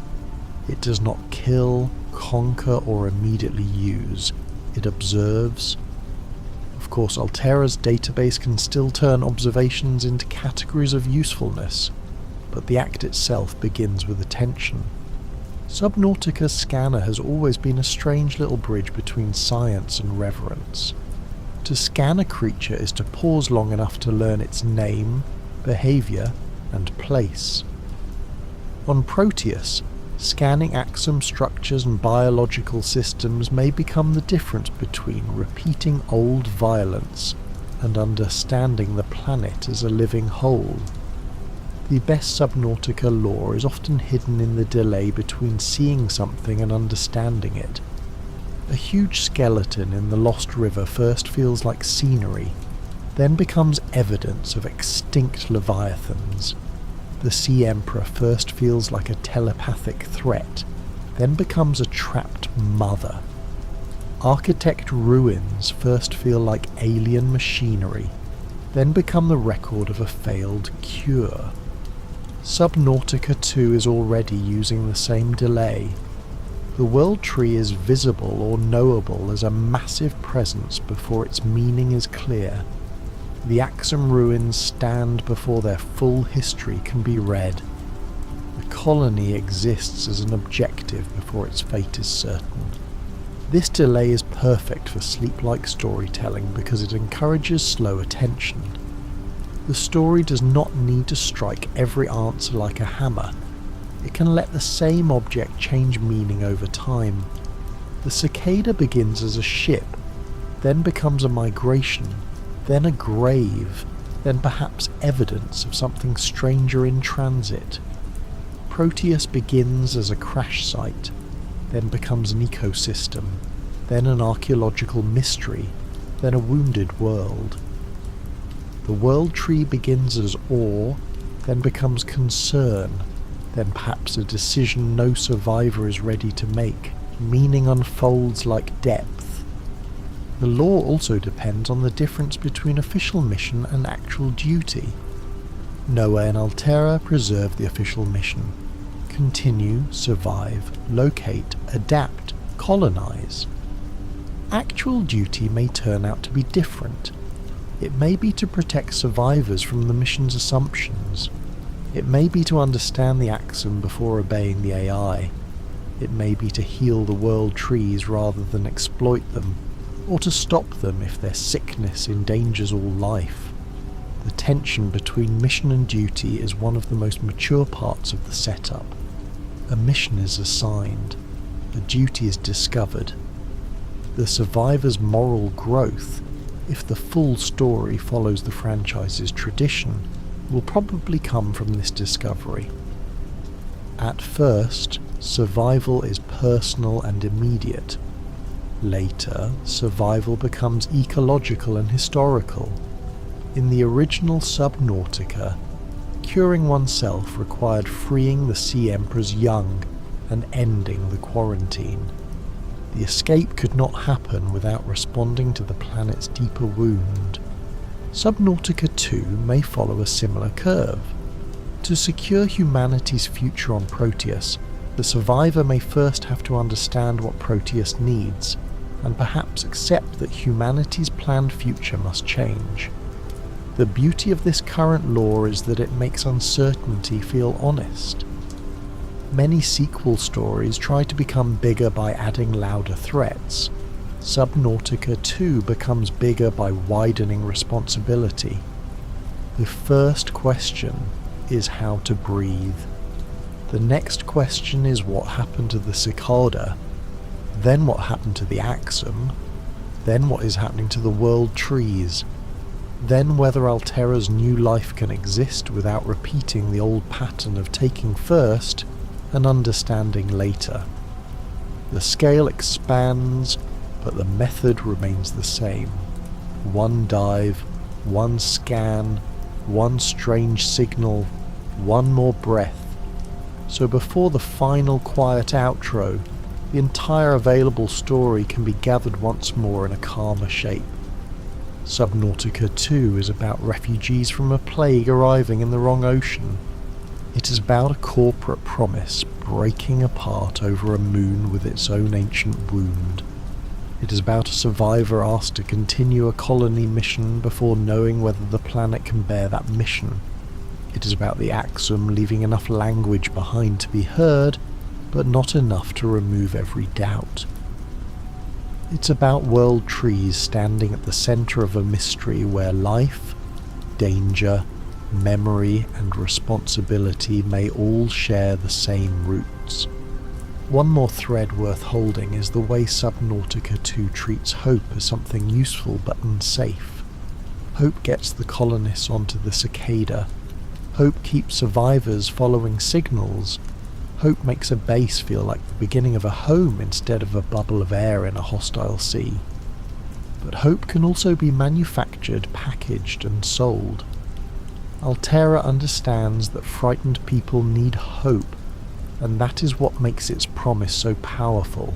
It does not kill, conquer, or immediately use. It observes. Of course, Altera's database can still turn observations into categories of usefulness, but the act itself begins with attention. Subnautica's scanner has always been a strange little bridge between science and reverence. To scan a creature is to pause long enough to learn its name, behaviour, and place. On Proteus, scanning axon structures and biological systems may become the difference between repeating old violence and understanding the planet as a living whole. The best Subnautica lore is often hidden in the delay between seeing something and understanding it. A huge skeleton in the Lost River first feels like scenery, then becomes evidence of extinct leviathans. The Sea Emperor first feels like a telepathic threat, then becomes a trapped mother. Architect ruins first feel like alien machinery, then become the record of a failed cure. Subnautica 2 is already using the same delay. The world tree is visible or knowable as a massive presence before its meaning is clear. The Axum ruins stand before their full history can be read. The colony exists as an objective before its fate is certain. This delay is perfect for sleep-like storytelling because it encourages slow attention. The story does not need to strike every answer like a hammer. It can let the same object change meaning over time. The cicada begins as a ship, then becomes a migration, then a grave, then perhaps evidence of something stranger in transit. Proteus begins as a crash site, then becomes an ecosystem, then an archaeological mystery, then a wounded world. The world tree begins as awe, then becomes concern, then perhaps a decision no survivor is ready to make. Meaning unfolds like depth. The lore also depends on the difference between official mission and actual duty. Noah and Altera preserve the official mission. Continue, survive, locate, adapt, colonize. Actual duty may turn out to be different. It may be to protect survivors from the mission's assumptions. It may be to understand the Axum before obeying the AI. It may be to heal the world trees rather than exploit them, or to stop them if their sickness endangers all life. The tension between mission and duty is one of the most mature parts of the setup. A mission is assigned, a duty is discovered. The survivor's moral growth, if the full story follows the franchise's tradition, will probably come from this discovery. At first, survival is personal and immediate. Later, survival becomes ecological and historical. In the original Subnautica, curing oneself required freeing the Sea Emperor's young and ending the quarantine. The escape could not happen without responding to the planet's deeper wound. Subnautica 2 may follow a similar curve. To secure humanity's future on Proteus, the survivor may first have to understand what Proteus needs, and perhaps accept that humanity's planned future must change. The beauty of this current lore is that it makes uncertainty feel honest. Many sequel stories try to become bigger by adding louder threats. Subnautica 2 becomes bigger by widening responsibility. The first question is how to breathe. The next question is what happened to the cicada. Then what happened to the Axum? Then what is happening to the world trees? Then whether Alterra's new life can exist without repeating the old pattern of taking first and understanding later. The scale expands, but the method remains the same. One dive, one scan, one strange signal, one more breath. So before the final quiet outro, the entire available story can be gathered once more in a calmer shape. Subnautica 2 is about refugees from a plague arriving in the wrong ocean. It is about a corporate promise breaking apart over a moon with its own ancient wound. It is about a survivor asked to continue a colony mission before knowing whether the planet can bear that mission. It is about the Axum leaving enough language behind to be heard, but not enough to remove every doubt. It's about world trees standing at the centre of a mystery where life, danger, memory and responsibility may all share the same roots. One more thread worth holding is the way Subnautica 2 treats hope as something useful but unsafe. Hope gets the colonists onto the cicada. Hope keeps survivors following signals. Hope makes a base feel like the beginning of a home instead of a bubble of air in a hostile sea. But hope can also be manufactured, packaged and sold. Alterra understands that frightened people need hope, and that is what makes its promise so powerful.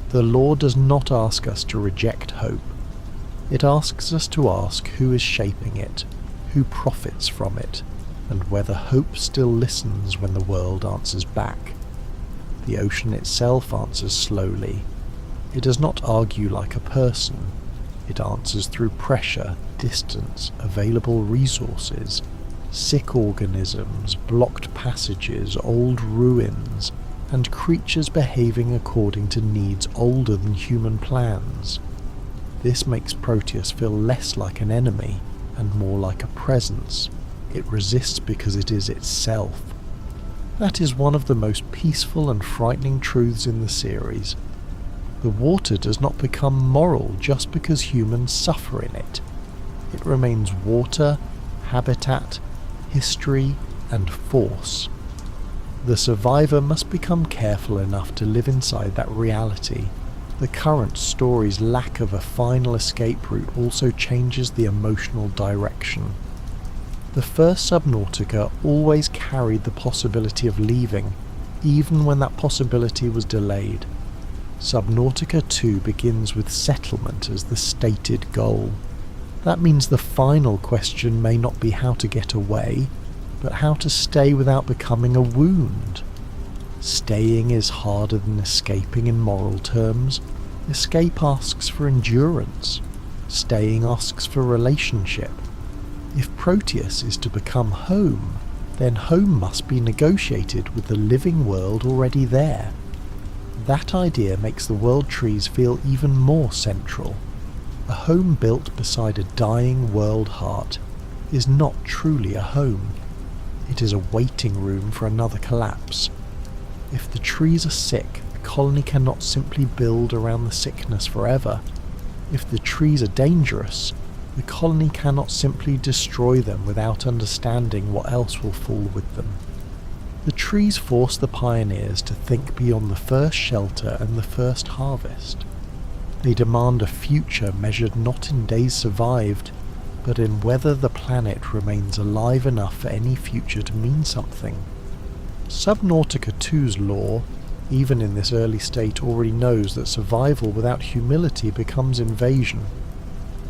The law does not ask us to reject hope. It asks us to ask who is shaping it, who profits from it, and whether hope still listens when the world answers back. The ocean itself answers slowly. It does not argue like a person. It answers through pressure, distance, available resources, sick organisms, blocked passages, old ruins, and creatures behaving according to needs older than human plans. This makes Proteus feel less like an enemy and more like a presence. It resists because it is itself. That is one of the most peaceful and frightening truths in the series. The water does not become moral just because humans suffer in it. It remains water, habitat, history, and force. The survivor must become careful enough to live inside that reality. The current story's lack of a final escape route also changes the emotional direction. The first Subnautica always carried the possibility of leaving, even when that possibility was delayed. Subnautica 2 begins with settlement as the stated goal. That means the final question may not be how to get away, but how to stay without becoming a wound. Staying is harder than escaping in moral terms. Escape asks for endurance. Staying asks for relationship. If Proteus is to become home, then home must be negotiated with the living world already there. That idea makes the world trees feel even more central. A home built beside a dying world heart is not truly a home. It is a waiting room for another collapse. If the trees are sick, the colony cannot simply build around the sickness forever. If the trees are dangerous, the colony cannot simply destroy them without understanding what else will fall with them. The trees force the pioneers to think beyond the first shelter and the first harvest. They demand a future measured not in days survived, but in whether the planet remains alive enough for any future to mean something. Subnautica 2's lore, even in this early state, already knows that survival without humility becomes invasion.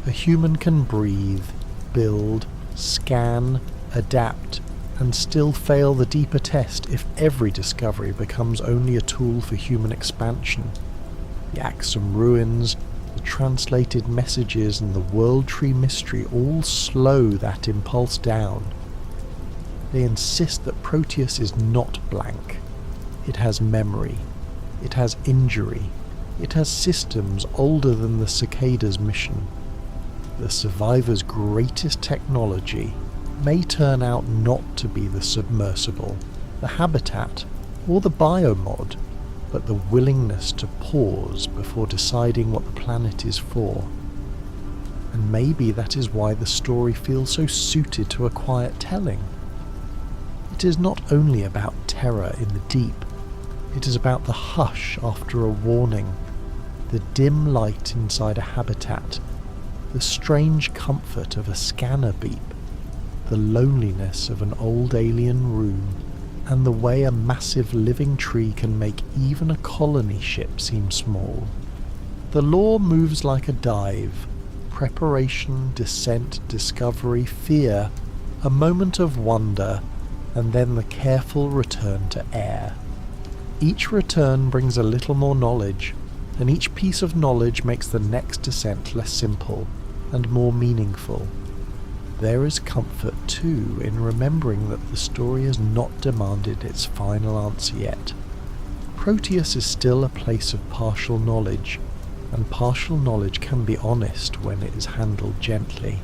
A human can breathe, build, scan, adapt, and still fail the deeper test if every discovery becomes only a tool for human expansion. The Axum ruins, the translated messages and the world tree mystery all slow that impulse down. They insist that Proteus is not blank. It has memory. It has injury. It has systems older than the cicada's mission. The survivor's greatest technology may turn out not to be the submersible, the habitat, or the biomod, but the willingness to pause before deciding what the planet is for. And maybe that is why the story feels so suited to a quiet telling. It is not only about terror in the deep, it is about the hush after a warning, the dim light inside a habitat, the strange comfort of a scanner beep, the loneliness of an old alien room, and the way a massive living tree can make even a colony ship seem small. The lore moves like a dive. Preparation, descent, discovery, fear, a moment of wonder, and then the careful return to air. Each return brings a little more knowledge, and each piece of knowledge makes the next descent less simple and more meaningful. There is comfort too in remembering that the story has not demanded its final answer yet. Proteus is still a place of partial knowledge, and partial knowledge can be honest when it is handled gently.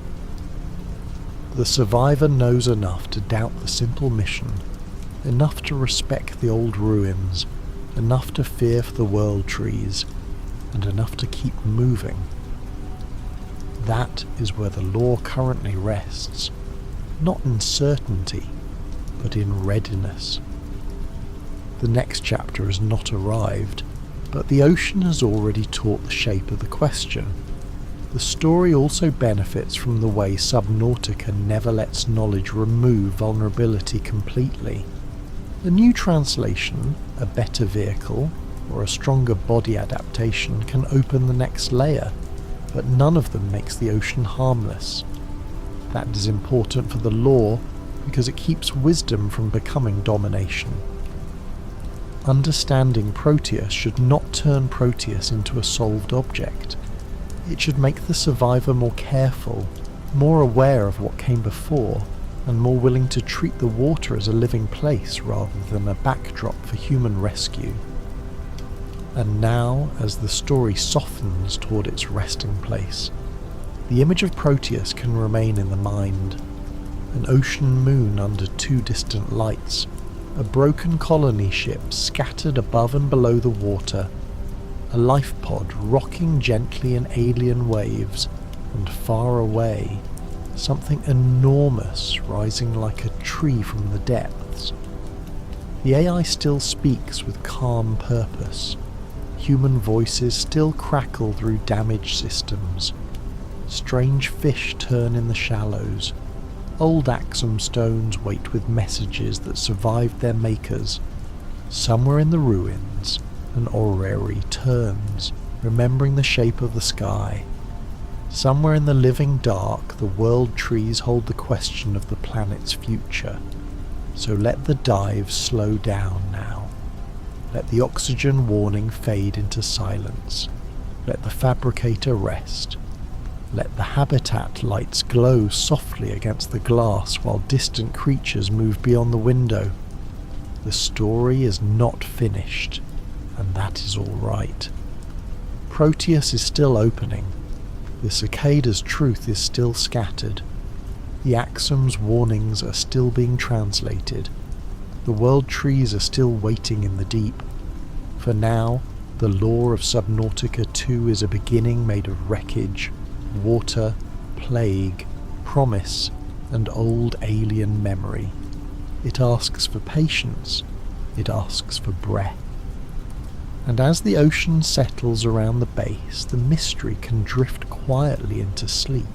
The survivor knows enough to doubt the simple mission, enough to respect the old ruins, enough to fear for the world trees, and enough to keep moving. That is where the lore currently rests, not in certainty, but in readiness. The next chapter has not arrived, but the ocean has already taught the shape of the question. The story also benefits from the way Subnautica never lets knowledge remove vulnerability completely. A new translation, a better vehicle, or a stronger body adaptation can open the next layer, but none of them makes the ocean harmless. That is important for the lore because it keeps wisdom from becoming domination. Understanding Proteus should not turn Proteus into a solved object. It should make the survivor more careful, more aware of what came before, and more willing to treat the water as a living place rather than a backdrop for human rescue. And now, as the story softens toward its resting place, the image of Proteus can remain in the mind. An ocean moon under two distant lights, a broken colony ship scattered above and below the water, a life pod rocking gently in alien waves, and far away, something enormous rising like a tree from the depths. The AI still speaks with calm purpose. Human voices still crackle through damaged systems. Strange fish turn in the shallows. Old Axum stones wait with messages that survived their makers. Somewhere in the ruins, an orrery turns, remembering the shape of the sky. Somewhere in the living dark, the world trees hold the question of the planet's future. So let the dive slow down now. Let the oxygen warning fade into silence. Let the fabricator rest. Let the habitat lights glow softly against the glass while distant creatures move beyond the window. The story is not finished, and that is all right. Proteus is still opening. The cicada's truth is still scattered. The Axum's warnings are still being translated. The world trees are still waiting in the deep. For now, the lore of Subnautica 2 is a beginning made of wreckage, water, plague, promise, and old alien memory. It asks for patience. It asks for breath. And as the ocean settles around the base, the mystery can drift quietly into sleep.